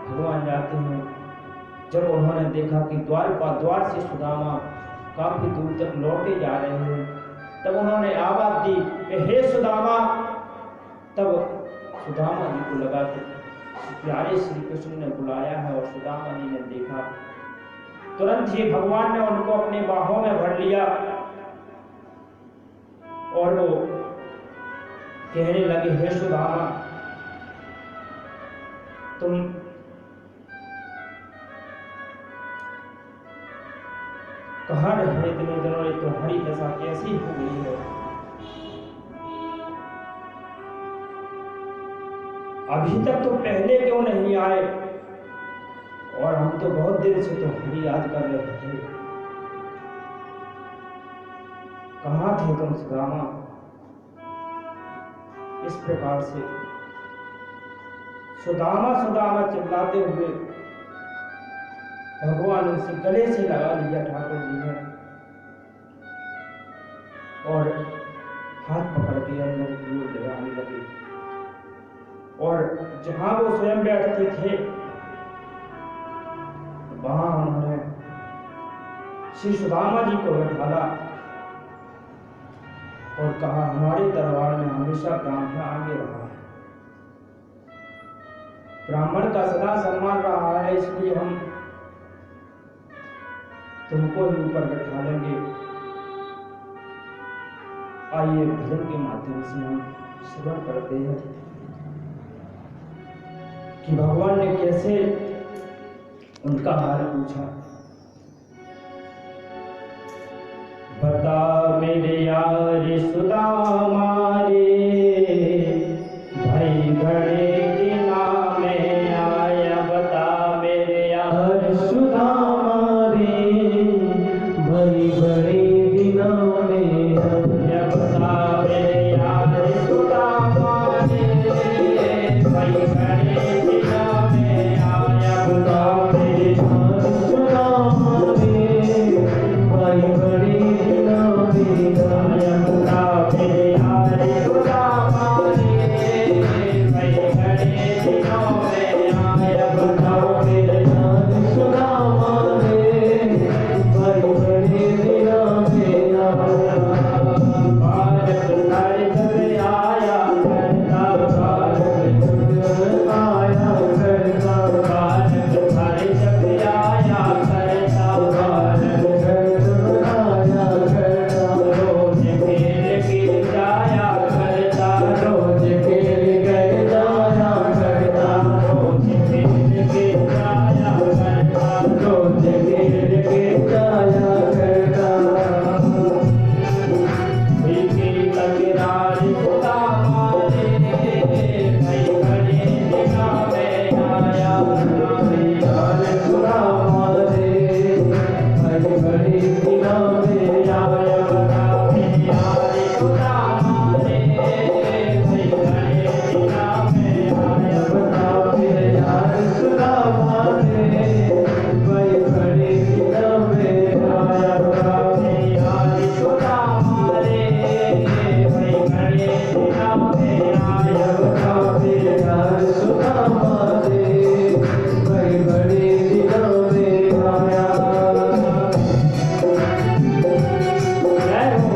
भगवान जाते हैं। जब उन्होंने देखा कि द्वार से सुदामा काफी दूर तक लौटे जा रहे हैं, तब उन्होंने आवाज दी कि हे सुदामा। तब सुदामा जी को लगा कि प्यारे श्री कृष्ण ने बुलाया है, और सुदामा जी ने देखा, तुरंत ही भगवान ने उनको अपनी बाहों में भर लिया और वो कहने लगे, हे सुदामा, तुम कहाँ रहे इतने दिनों, तुम्हारी दशा कैसी हो गई है? अभी तक तो पहले क्यों नहीं आए? और हम तो बहुत देर से तुम्हारी याद कर रहे थे। कहाँ थे तुम सुदामा? इस प्रकार से सुदामा सुदामा चिल्लाते हुए भगवान उनसे गले से लगा लिया ठाकुर जी ने, और हाथ पकड़ के अंदर की ओर ले आने लगे। और जहां वो स्वयं बैठते थे वहां उन्होंने श्री सुदामा जी को बैठाला और कहा, हमारे दरबार में हमेशा ब्राह्मण आगे रहा है, ब्राह्मण का सदा सम्मान रहा है, इसलिए हम तुमको ही ऊपर बैठा लेंगे। आइए भजन के माध्यम से हम श्रवण करते हैं कि भगवान ने कैसे उनका हाल पूछा। बता मेरे यार सुदामा रे, भाई घड़े के नाम में आया। बता मेरे यार सुदामा रे, भाई घड़े के नाम में आया। बता मेरे यार सुदामा रे, भाई घड़े के नाम में आया। बता मेरे यार सुदामा रे, भाई घड़े के नाम में आया। बता मेरे यार सुदामा रे, भाई घड़े के नाम में आया। बता मेरे यार सुदामा रे, भाई घड़े के नाम में आया। भारत हर जग आया करता, भारत जग आया करता, भारत हर जग आया करता, भारत जग आया करता। रोज खेल के जाया करता, रोज खेल के जाया करता, रोज खेल के जाया करता, रोज खेल के जाया करता। की तकरार सुदामा रे, भाई घड़े के नाम में आया। मेरे यार सुदामा रे, भाई घड़े के नाम में आया। बता मेरे यार सुदामा रे, भाई घड़े के नाम में आया। बता मेरे यार सुदामा रे, भाई घड़े के नाम में आया। बता मेरे यार सुदामा रे, भाई घड़े के नाम में आया। बता मेरे यार सुदामा रे, भाई घड़े के नाम में आया। जय हो।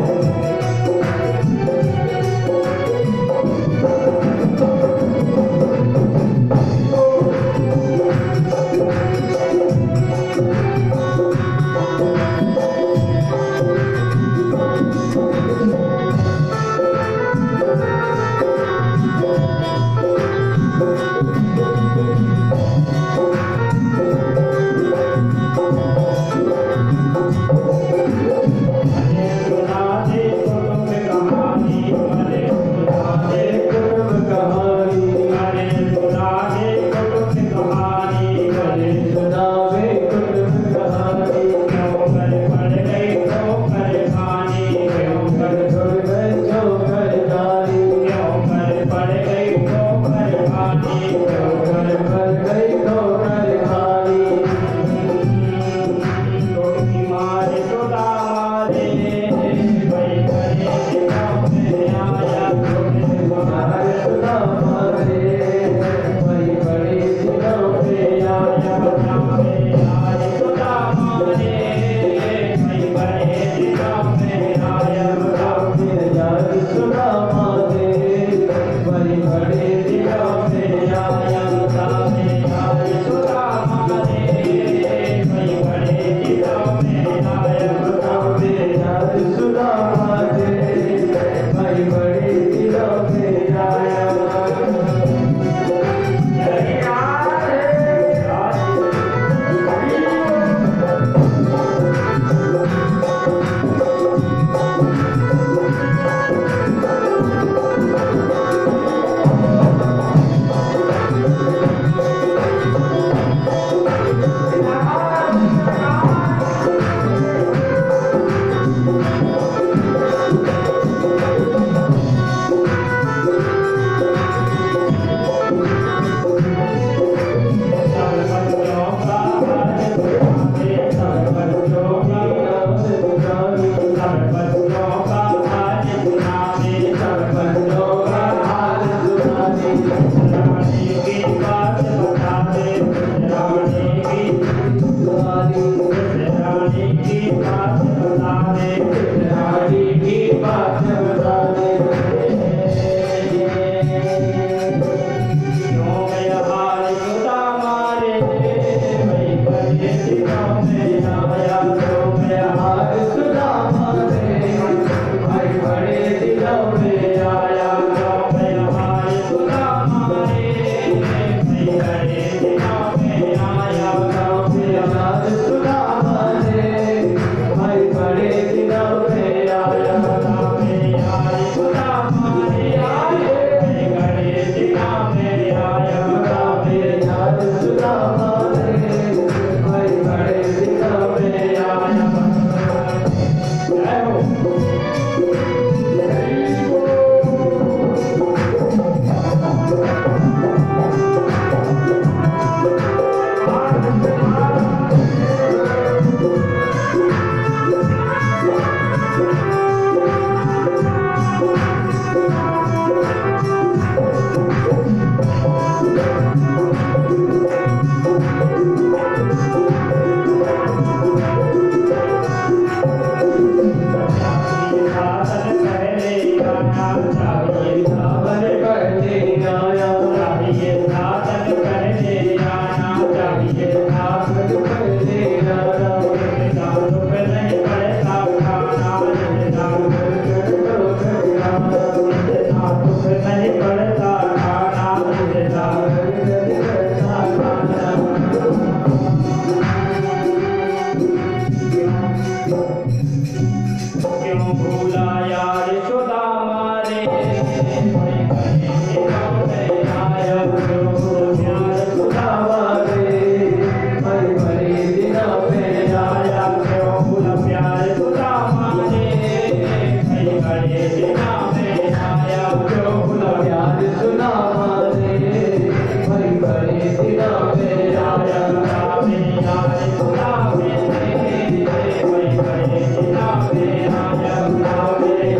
नहीं पड़ता खाना मिलता क्यों भूला यार सुदामा रे आया क्यों यार सुदामा रे बड़े दिनों में आया क्यों भूला प्यार सुदामा रे बड़े दिनों में आया क्यों भूला प्यार सुदामा रे बड़े दिनों में आया यार सुदामा रे बड़े दिनों में आया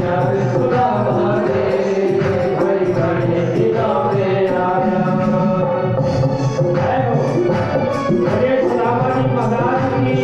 यार सुदामा रे बड़े दिनों में आया। अरे सुदामा जी महाराज की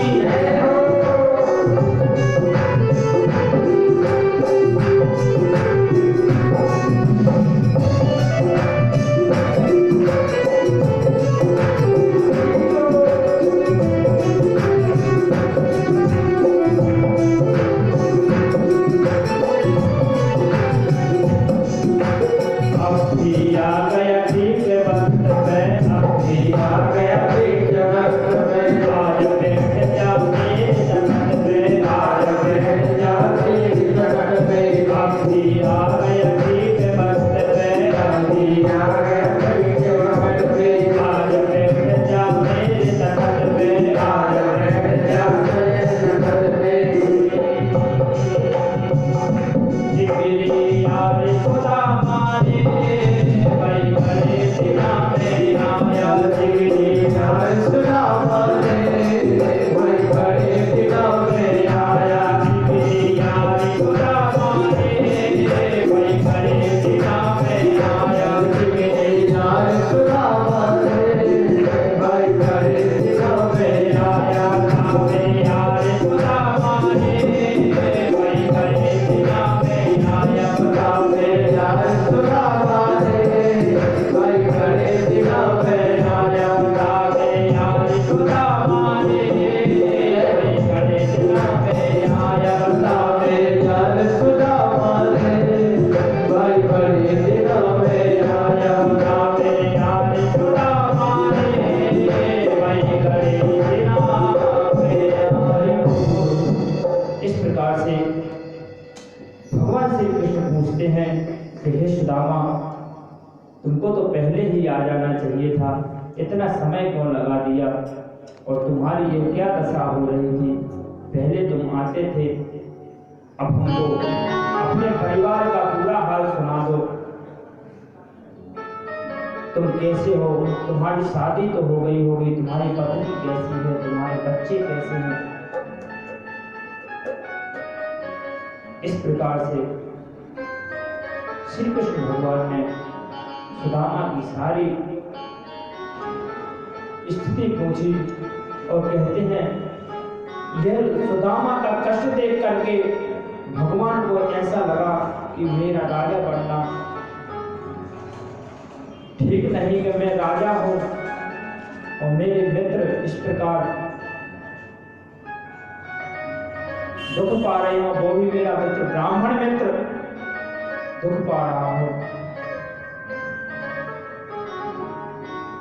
अब भी आ गया ठीक वक्त में अब भी आ गया ठीक वक्त में आज बैठ जाओगे जगत में आज बैठ जाओगे जगत में अब भी आ गया ठीक वक्त में अब भी आ गया ठीक वक्त में आज बैठ जाओगे जगत में आज बैठ जाओगे जगत में जिगरी यार सुदामा रे बड़े दिनों में आया जिगरी यार सुदामा रे बड़े दिनों में आया जिगरी यार सुदामा रे बड़े दिनों में आया जिगरी यार सुदामा रे बड़े दिनों में आया यार सुदामा रे बड़े दिनों में आया यार सुदामा रे बड़े दिनों में आया यार सुदामा रे बड़े दिनों में आया यार सुदामा रे बड़े दिनों में आया यार सुदामा रे बड़े दिनों में आया। इस प्रकार से भगवान श्री कृष्ण पूछते हैं कि हे सुदामा तुमको तो पहले ही आ जाना चाहिए था, इतना समय क्यों लगा दिया और तुम्हारी ये क्या दशा हो रही थी, पहले तुम आते थे, अब हमको अपने परिवार का पूरा हाल सुना दो। तुम कैसे हो, तुम्हारी शादी तो हो गई होगी, तुम्हारी पत्नी कैसी है, तुम्हारे बच्चे कैसे हैं। इस प्रकार से श्री कृष्ण भगवान ने सुदामा की सारी स्थिति पूछी और कहते हैं यह सुदामा का कष्ट देख करके भगवान को ऐसा लगा कि मेरा राजा बनना ठीक नहीं कि मैं राजा हूं और मेरे मित्र इस प्रकार दुख पा रहे हो, वो भी मेरा मित्र ब्राह्मण मित्र दुख पा रहा हूं।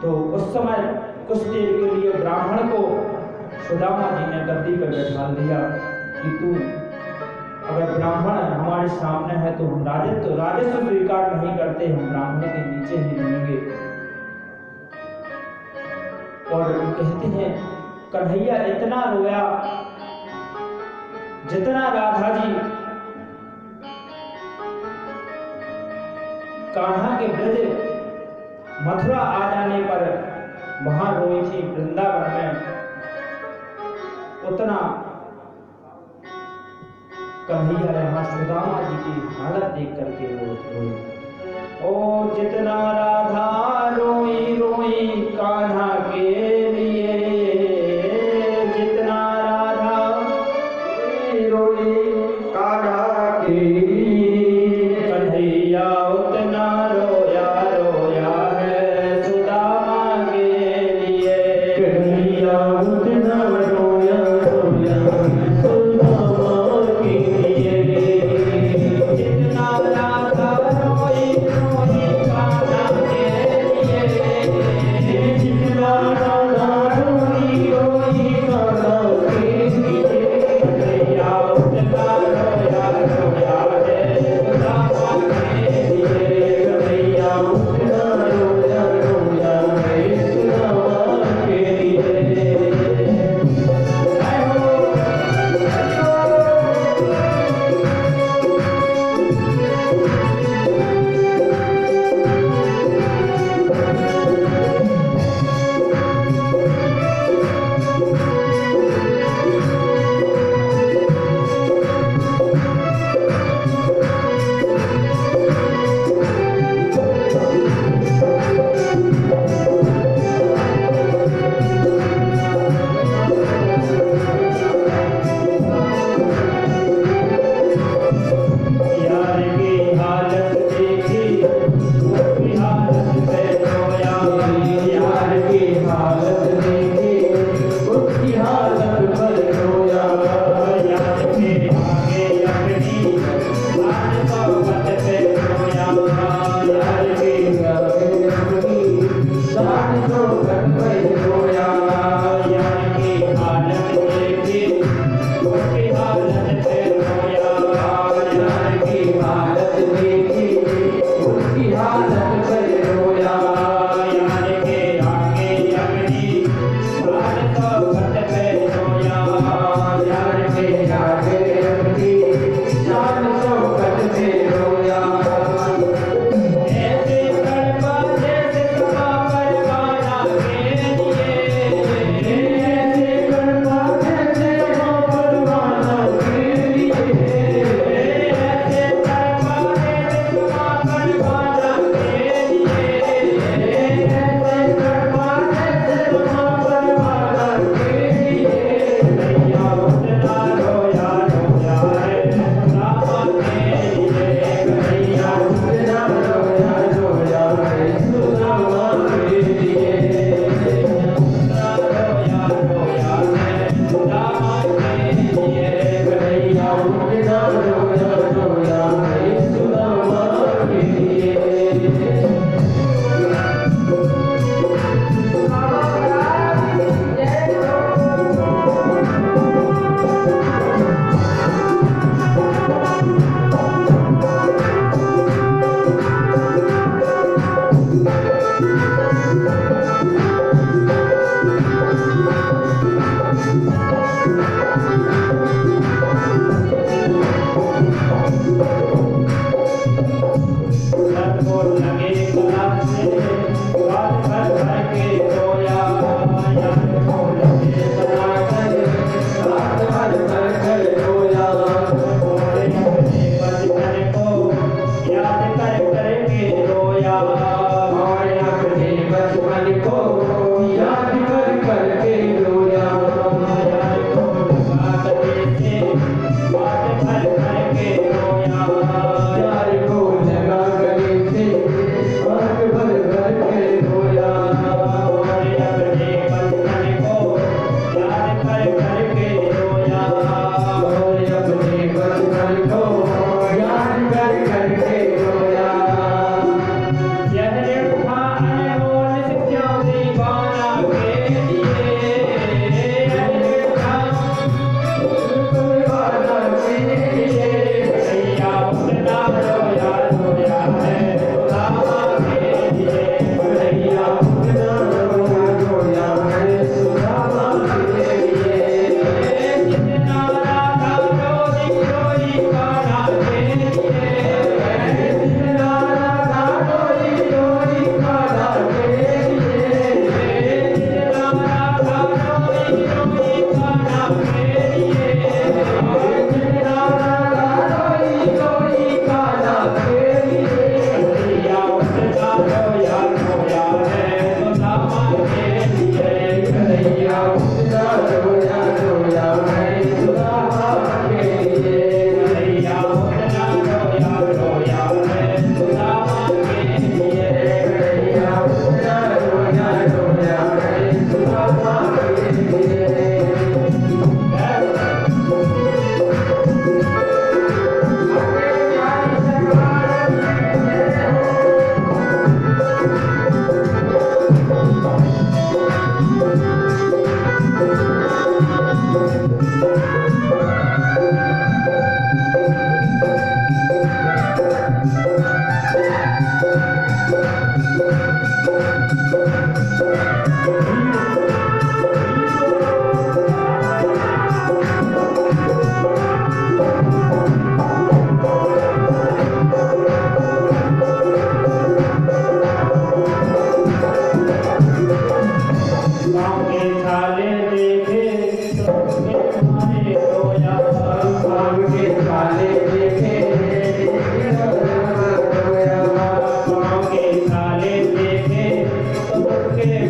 तो उस समय कुछ देर के लिए ब्राह्मण को सुदामा जी ने गद्दी पर बैठा दिया कि तू अगर ब्राह्मण हमारे सामने है तो हम राजस्व स्वीकार नहीं करते, हम ब्राह्मण के नीचे ही रहेंगे। और कहते हैं कन्हैया इतना रोया जितना राधा जी कान्हा के ब्रज मथुरा आ जाने पर वहां रोई थी वृंदावन में, उतना कन्हैया यहाँ सुदामा जी की हालत देख करके रोई। ओ जितना राधा रोई रोई कान्हा के लिए, जितना राधा रोई कान्हा के लिए, कन्हैया उतना रोया रोया है सुदामा के लिए। कन्हैया उतना रोया रोया सुदामा के लिए। जितना राधा रोई रोई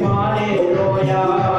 मारे रोया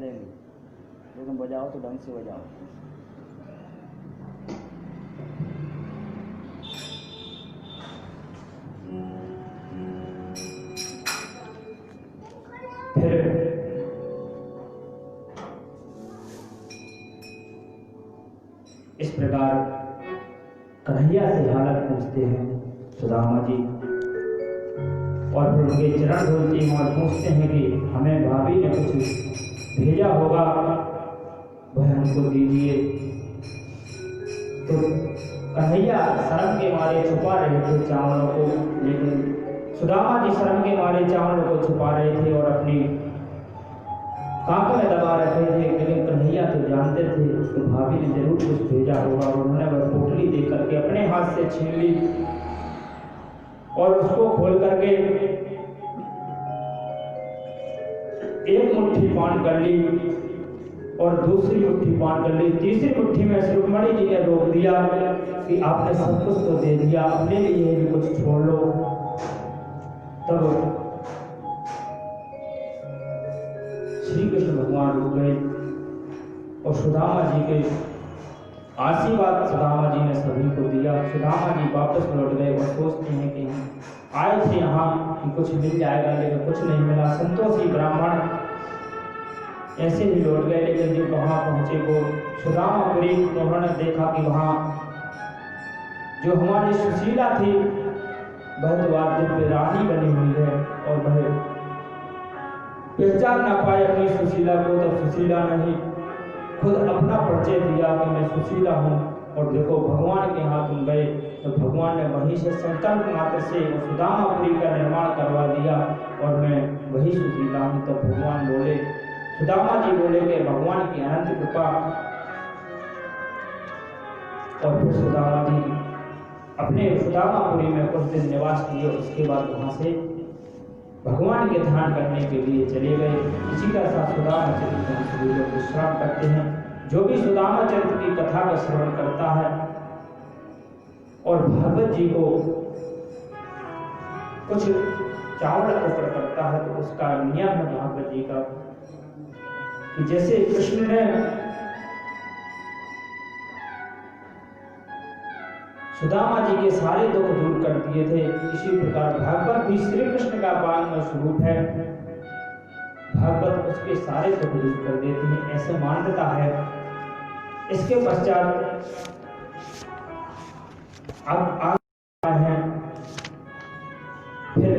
देंगे, लेकिन बजाओ तो ढंग से बजाओ। फिर इस प्रकार कन्हैया से हालत पूछते हैं सुदामा जी, और फिर उनके चरण धोते हैं और पूछते हैं कि हमें भाभी ने कुछ भेजा होगा, वह हमको दीजिए। तो कन्हैया शर्म के मारे छुपा रहे थे चावलों को, लेकिन सुदामा जी शर्म के मारे चावलों को छुपा रहे थे और अपनी कांखों में दबा रखे थे। लेकिन कन्हैया तो जानते थे कि भाभी ने जरूर कुछ भेजा होगा। उन्होंने वह पोटली दे करके अपने हाथ से छीन ली और उसको खोल करके एक मुट्ठी पान कर ली और दूसरी मुट्ठी पान कर ली। तीसरी मुट्ठी में रुक्मणी जी ने रोक दिया कि आपने सब कुछ तो दे दिया, अपने लिए भी कुछ छोड़ लो। तब श्री कृष्ण भगवान रुक गए और सुदामा जी के आशीर्वाद सुदामा जी ने सभी को दिया। सुदामा जी वापस लौट गए और सोचते हैं कि आए थे यहाँ कि कुछ मिल जाएगा, लेकिन कुछ नहीं मिला। संतोषी ब्राह्मण ऐसे ही लौट गए, लेकिन जब वहाँ पहुँचे वो सुदामापुरी तो उन्होंने देखा कि वहाँ जो हमारी सुशीला थी वह तो आज दिव्य रानी बनी हुई है, और वह पहचान ना पाए अपनी सुशीला को। तो सुशीला ने खुद अपना परिचय दिया कि मैं सुशीला हूँ, और देखो भगवान के हाथ तुम गए तो भगवान ने वहीं से संकल्प मात्र से सुदामापुरी का निर्माण करवा दिया और मैं वही सुशीला हूँ। तो भगवान बोले, सुदामा जी बोले कि भगवान की अनंत कृपा। और फिर सुदामा जी अपने सुदामापुरी में कुछ दिन निवास किए। उसके बाद वहाँ से भगवान के ध्यान करने के लिए चले गए। इसी का साथ सुदामा चरित्र हम सभी लोग श्रवण करते हैं। जो भी सुदामा चरित्र की कथा का श्रवण करता है और भागवत जी को कुछ चावल अर्पण करता है तो उसका नियम है भागवत जी का कि जैसे कृष्ण ने सुदामा जी के सारे दुख दूर कर दिए थे, इसी प्रकार भागवत भी श्री कृष्ण का पावन स्वरूप है। भागवत उसके सारे दुख दूर कर देते हैं, ऐसे मान्यता है। इसके पश्चात अब आगे है फिर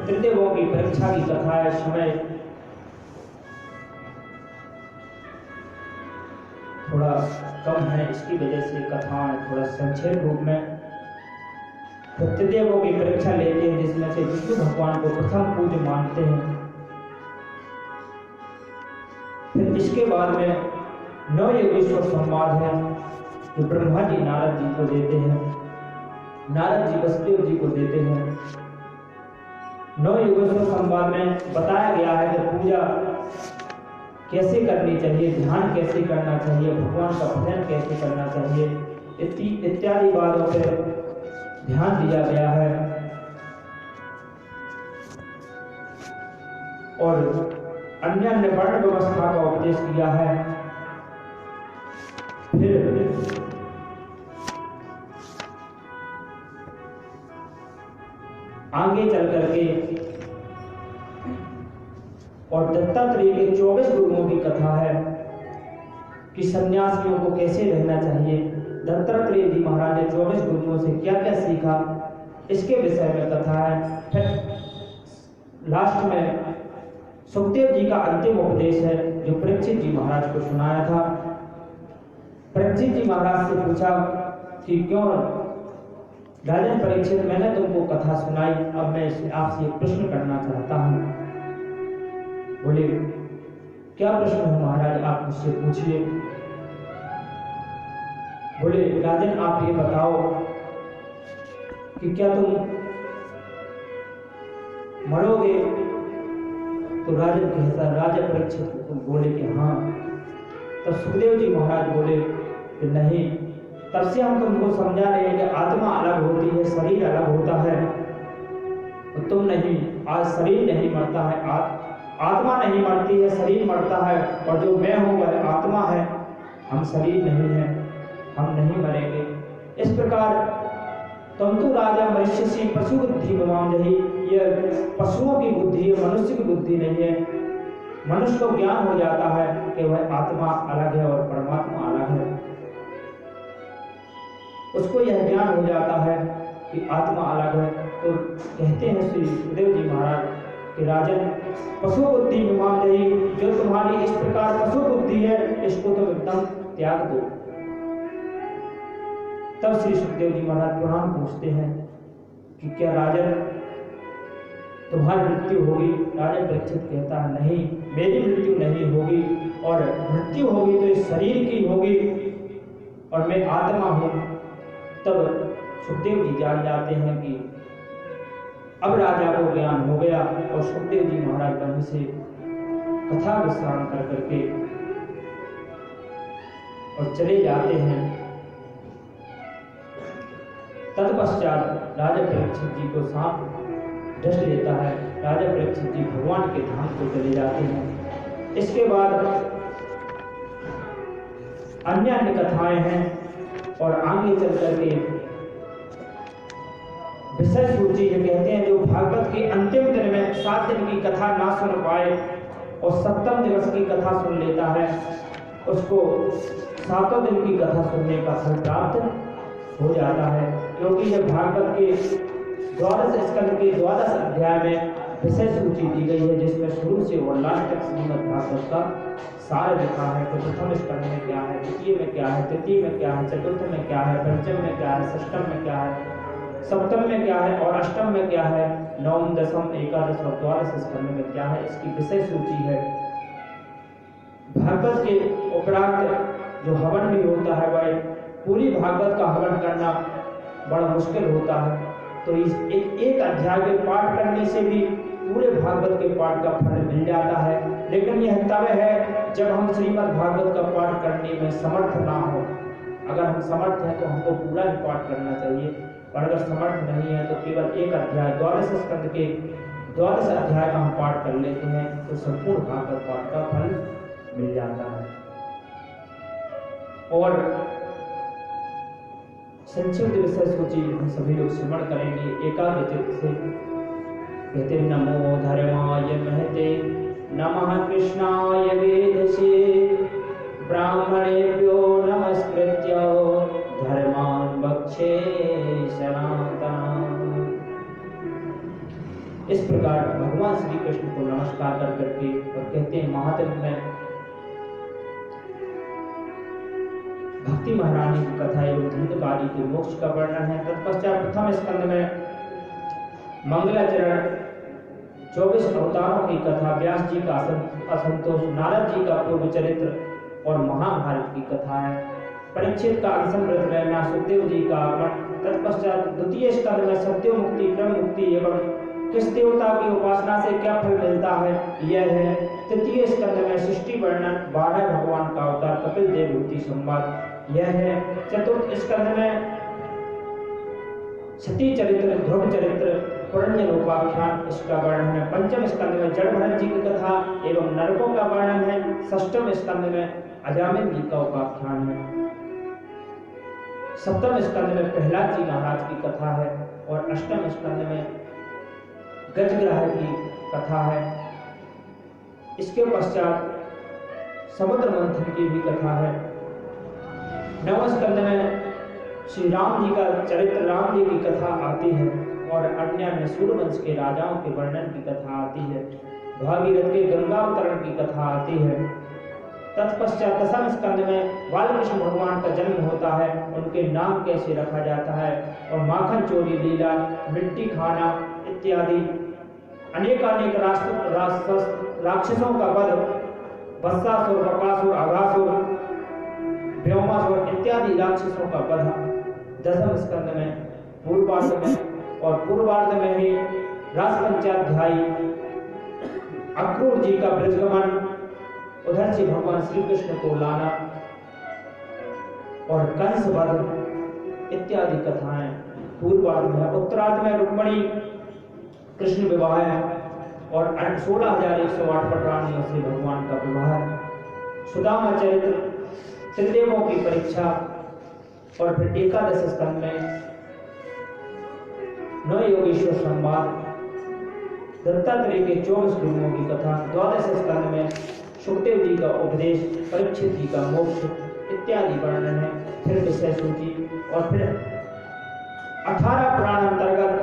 त्रिदेवों की परीक्षा की कथा है। समय थोड़ा कम है, इसकी वजह से कथा थोड़ा संक्षेप रूप में त्रिदेवों की परीक्षा लेते हैं, जिसमें से विष्णु भगवान को प्रथम पूज्य मानते हैं। फिर इसके बाद में 9 योगेश्वर संवाद है जो ब्रह्मा जी नारद जी को देते हैं, नारद जी वसुदेव जी को देते हैं। 9 योगेश्वर संवाद में बताया गया है कि पूजा कैसे करनी चाहिए, ध्यान कैसे करना चाहिए, भगवान का भजन कैसे करना चाहिए, इत्यादि बातों पर ध्यान दिया गया है। और अन्य अन्य वर्ण व्यवस्था का उपदेश किया है। फिर आगे चल करके और दत्तात्रेय के 24 गुरुओं की कथा है कि सन्यासियों को कैसे रहना चाहिए। दत्तात्रेय जी महाराज ने 24 गुरुओं से क्या क्या सीखा, इसके विषय में कथा है। फिर लास्ट में सुखदेव जी का अंतिम उपदेश है जो परीक्षित जी महाराज को सुनाया था। परीक्षित जी महाराज से पूछा कि क्यों राजन परीक्षित, मैंने तुमको कथा सुनाई, अब मैं आपसे एक प्रश्न करना चाहता हूँ। बोले क्या प्रश्न है महाराज, आप मुझसे पूछिए। बोले राजन आप ये बताओ कि क्या तुम मरोगे? तो राजन कहता, राजा परीक्षित तुम बोले कि हाँ। तब सुखदेव जी महाराज बोले कि नहीं, तब से हम तुमको समझा रहे हैं कि आत्मा अलग होती है, शरीर अलग होता है, तो तुम नहीं, आज शरीर नहीं मरता है, आत्मा नहीं मरती है, शरीर मरता है, और जो मैं हूँ वह आत्मा है, हम शरीर नहीं है, हम नहीं मरेंगे। इस प्रकार तंतु राजा मनुष्य पशु बुद्धि ममाम जही, यह पशुओं की बुद्धि है, मनुष्य की बुद्धि नहीं है। मनुष्य को ज्ञान हो जाता है कि वह आत्मा अलग है और परमात्मा अलग है। उसको यह ज्ञान हो जाता है कि आत्मा अलग है, तो कहते हैं श्री सुखदेव जी महाराज कि राजन पशु बुद्धि ममाम जही, जो तुम्हारी इस प्रकार पशु बुद्धि है, इसको तुम एकदम त्याग दो। तब श्री सुखदेव जी महाराज पुराण पूछते हैं कि क्या राजन तुम्हारी मृत्यु होगी? राजा परीक्षित कहता है नहीं, मेरी मृत्यु नहीं होगी, और मृत्यु होगी तो इस शरीर की होगी, और मैं आत्मा हूं। तब सुखदेव जी जान जाते हैं कि अब राजा को ज्ञान हो गया, और सुखदेव जी महाराज वहीं से कथा विश्राम कर करके और चले जाते हैं। तत्पश्चात राजा परीक्षित जी को सांप डस लेता है। राजा परीक्षित जी भगवान के धाम को चले जाते हैं। इसके बाद अन्य अन्य कथाएं हैं, और आगे चल करके विषय सूची जो कहते हैं, जो भागवत के अंतिम दिन में 7 दिन की कथा ना सुन पाए और 7वें दिवस की कथा सुन लेता है, उसको 7वें दिन की कथा सुनने का फल प्राप्त हो जाता है। क्योंकि यह भागवत के 12 स्कंद के 12 अध्याय में विषय सूची दी गई है, जिसमें शुरू से और लास्ट तक श्रीमद् भागवत का सार लिखा है कि प्रथम स्कंद में क्या है, द्वितीय में क्या है, तृतीय में क्या है, चतुर्थ में क्या है, पंचम में क्या है, षष्ठम में क्या है, सप्तम में क्या है, और अष्टम में क्या है, नवम, दसम, एकादश और 12 स्कंद में क्या है, इसकी विषय सूची है। भागवत के उपरांत जो हवन भी होता है, वह पूरी भागवत का हवन करना बड़ा मुश्किल होता है, तो इस एक अध्याय के पाठ करने से भी पूरे भागवत के पाठ का फल मिल जाता है। लेकिन यह तब है जब हम श्रीमद् भागवत का पाठ करने में समर्थ ना हो। अगर हम समर्थ हैं तो हमको पूरा ही पाठ करना चाहिए, और अगर समर्थ नहीं है तो केवल एक अध्याय 12 स्कंद के 12 अध्याय का हम पाठ कर लेते हैं, तो संपूर्ण भागवत पाठ का फल मिल जाता है। और संक्षिप्त विषय सूची हम सभी लोग स्मरण करेंगे एकाग्र चित्त से। कहते नमो धर्माय महते, नमः कृष्णाय वेदसे, ब्राह्मणेभ्यो नमस्कृत्य धर्मान् वक्षे सनातनम्। इस प्रकार भगवान श्री कृष्ण को नमस्कार कर करके और कहते हैं महात्म में भक्ति महारानी की कथा एवं धन्यवादी के मोक्ष का वर्णन है। तत्पश्चात प्रथम स्कंद में मंगलाचरण 24 अवतारों की कथा, व्यास जी का असंतोष, नारद जी का पूर्व चरित्र और महाभारत की कथा है। परीक्षित का अनशन व्रत रहना, सुखदेव जी का आगमन। तत्पश्चात द्वितीय स्कंद में सत्य मुक्ति, ब्रह्म मुक्ति एवं किस देवता की उपासना से क्या फल मिलता है, यह है। तृतीय स्कंद में सृष्टि वर्णन, 12 भगवान का अवतार, कपिल देवहूति संवाद, यह है। चतुर्थ स्कंद में सती चरित्र, ध्रुव चरित्र, पुरण्य रूपाख्यान, इसका वर्णन है। पंचम स्कंद में जड़ भरत जी की कथा एवं नरकों का वर्णन है। षष्ठम स्कंद में अजामिल जी का उपाख्यान है। सप्तम स्कंद में प्रहलाद जी महाराज की कथा है, और अष्टम स्कंद में गजग्राह की कथा है। इसके पश्चात समुद्र मंथन की भी कथा है। नवम स्कंद में श्री राम जी का चरित्र, राम जी की कथा आती है, और अन्य सूर्यवंश के राजाओं के वर्णन की कथा आती है। भागीरथ के गंगावतरण की कथा आती है। तत्पश्चात दसम स्कंद में बालकृष्ण भगवान का जन्म होता है, उनके नाम कैसे रखा जाता है, और माखन चोरी लीला, मिट्टी खाना इत्यादि अनेकानेक राक्षसों का वध, वत्सासुर, बकासुर, अघासुर, व्योमासुर इत्यादि राक्षसों का वध दसम स्कंद में पूर्वार्ध में, और पूर्वार्ध में ही रास पंचाध्यायी अक्रूर जी का ब्रजगमन, उधर से भगवान श्री कृष्ण को लाना और कंस वध इत्यादि कथाएं पूर्वार्ध में। उत्तरार्ध में रुक्मणी कृष्ण विवाह और 16,108 पटरानियों से भगवान का विवाह, सुदामा चरित्र, त्रिदेवों की परीक्षा, और फिर एकादश स्कंद में 9 योगेश्वर संवाद, दत्तात्रेय के 24 गुरुओं की कथा, द्वादश स्कंद में सुखदेव जी का उपदेश, परीक्षित जी का मोक्ष इत्यादि वर्णन है। फिर विषय सूची, और फिर 18 पुराण अंतर्गत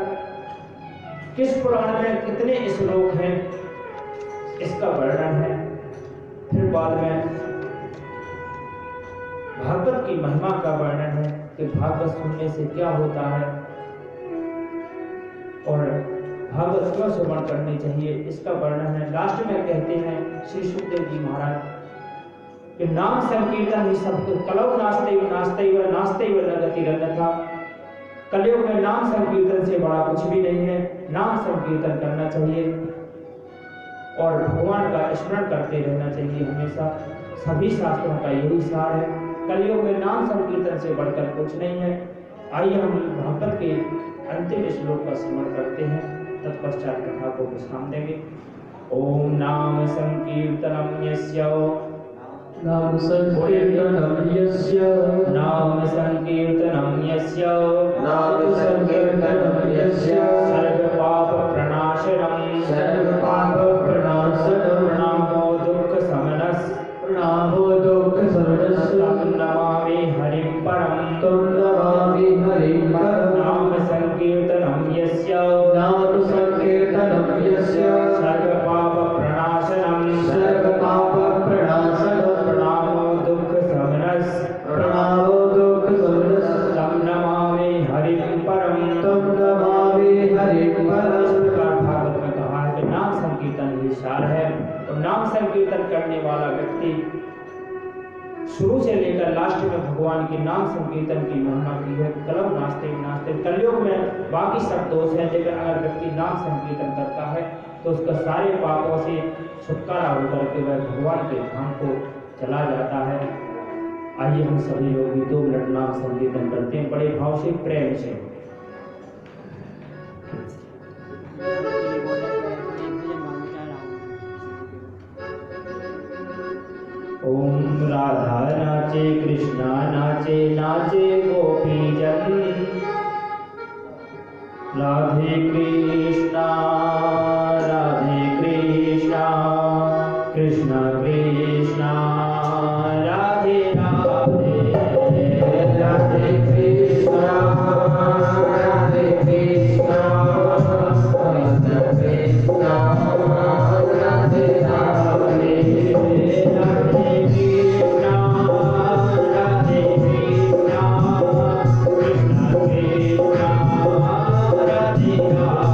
किस पुराण में कितने श्लोक हैं इसका वर्णन है। फिर बाद में भागवत की महिमा का वर्णन है कि भागवत सुनने से क्या होता है और भागवत क्यों श्रवण करनी चाहिए इसका वर्णन है। लास्ट में कहते हैं श्री सुखदेव जी महाराज कि नाम संकीर्तन ही सब, कलौ नास्ते नास्ते न गतिरन्यथा। कलयुग में नाम संकीर्तन से बड़ा कुछ भी नहीं है। नाम संकीर्तन करना चाहिए और भगवान का स्मरण करते रहना चाहिए हमेशा। सभी शास्त्रों का यही सार है। कलयुग में नाम संकीर्तन से बढ़कर कुछ नहीं है। आइए हम भागवत के अंतिम श्लोक का स्मरण करते हैं, तत्पश्चात कथा को विश्राम देंगे। ओम नाम संकीर्तनम यस्य, नाम संकीर्तनम यस्य, नाम संकीर्तनम यस्य, नाम संकीर्तनम यस्य, सर्व पाप प्रणाशनम, सर्व पाप प्रणाशनम, प्रणामो दुःख शमनस्, प्रणामो दुःख शमनस्, तं नमामि हरिं परं, तं नमामि हरिं परं। नाम संकीर्तनम यस्य, नाम संकीर्तनम यस्य, सर्व पाप प्रणाशनम, सर्व पाप प्रणाशनम, प्रणामो दुःख शमनस्, प्रणामो दुःख शमनस्, तं नमामि हरिं परं, तं नमामि हरिं इस परं। प्रकार भागवत में कहा है कि नाम संकीर्तन ही सार है। और नाम संकीर्तन करने वाला व्यक्ति शुरू से लेकर लास्ट में भगवान की नाम संकीर्तन की महिमा की है। कलौ नास्ते नास्ते, कलयुग में बाकी सब दोष हैं, लेकिन अगर व्यक्ति नाम संकीर्तन करता है तो उसका सारे पापों से छुटकारा होकर के वह भगवान के धाम को चला जाता है। आइए हम सभी लोग 2 मिनट नाम संकीर्तन करते हैं बड़े भाव से, प्रेम से। ओम राधा नाचे कृष्णा नाचे, नाचे गोपी जन, राधे कृष्णा कृष्णा कृष्णा राधे राधे, राधे कृष्णा राधे कृष्णा, कृष्ण कृष्णा राधे राधे, राधे कृष्णा कृष्णा कृष्णा राधे राधे।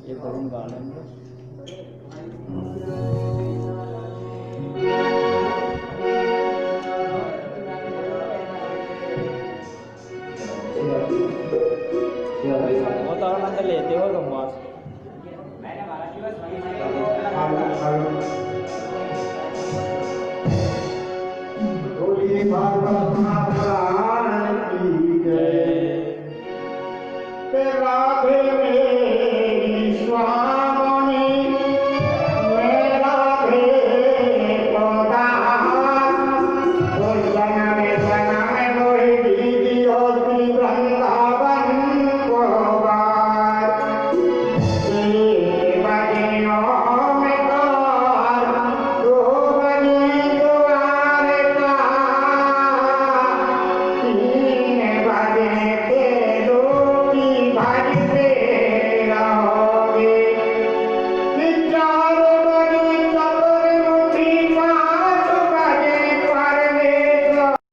एक भजन गा लेंगे। वो तो आनंद लेते हो तुम बात।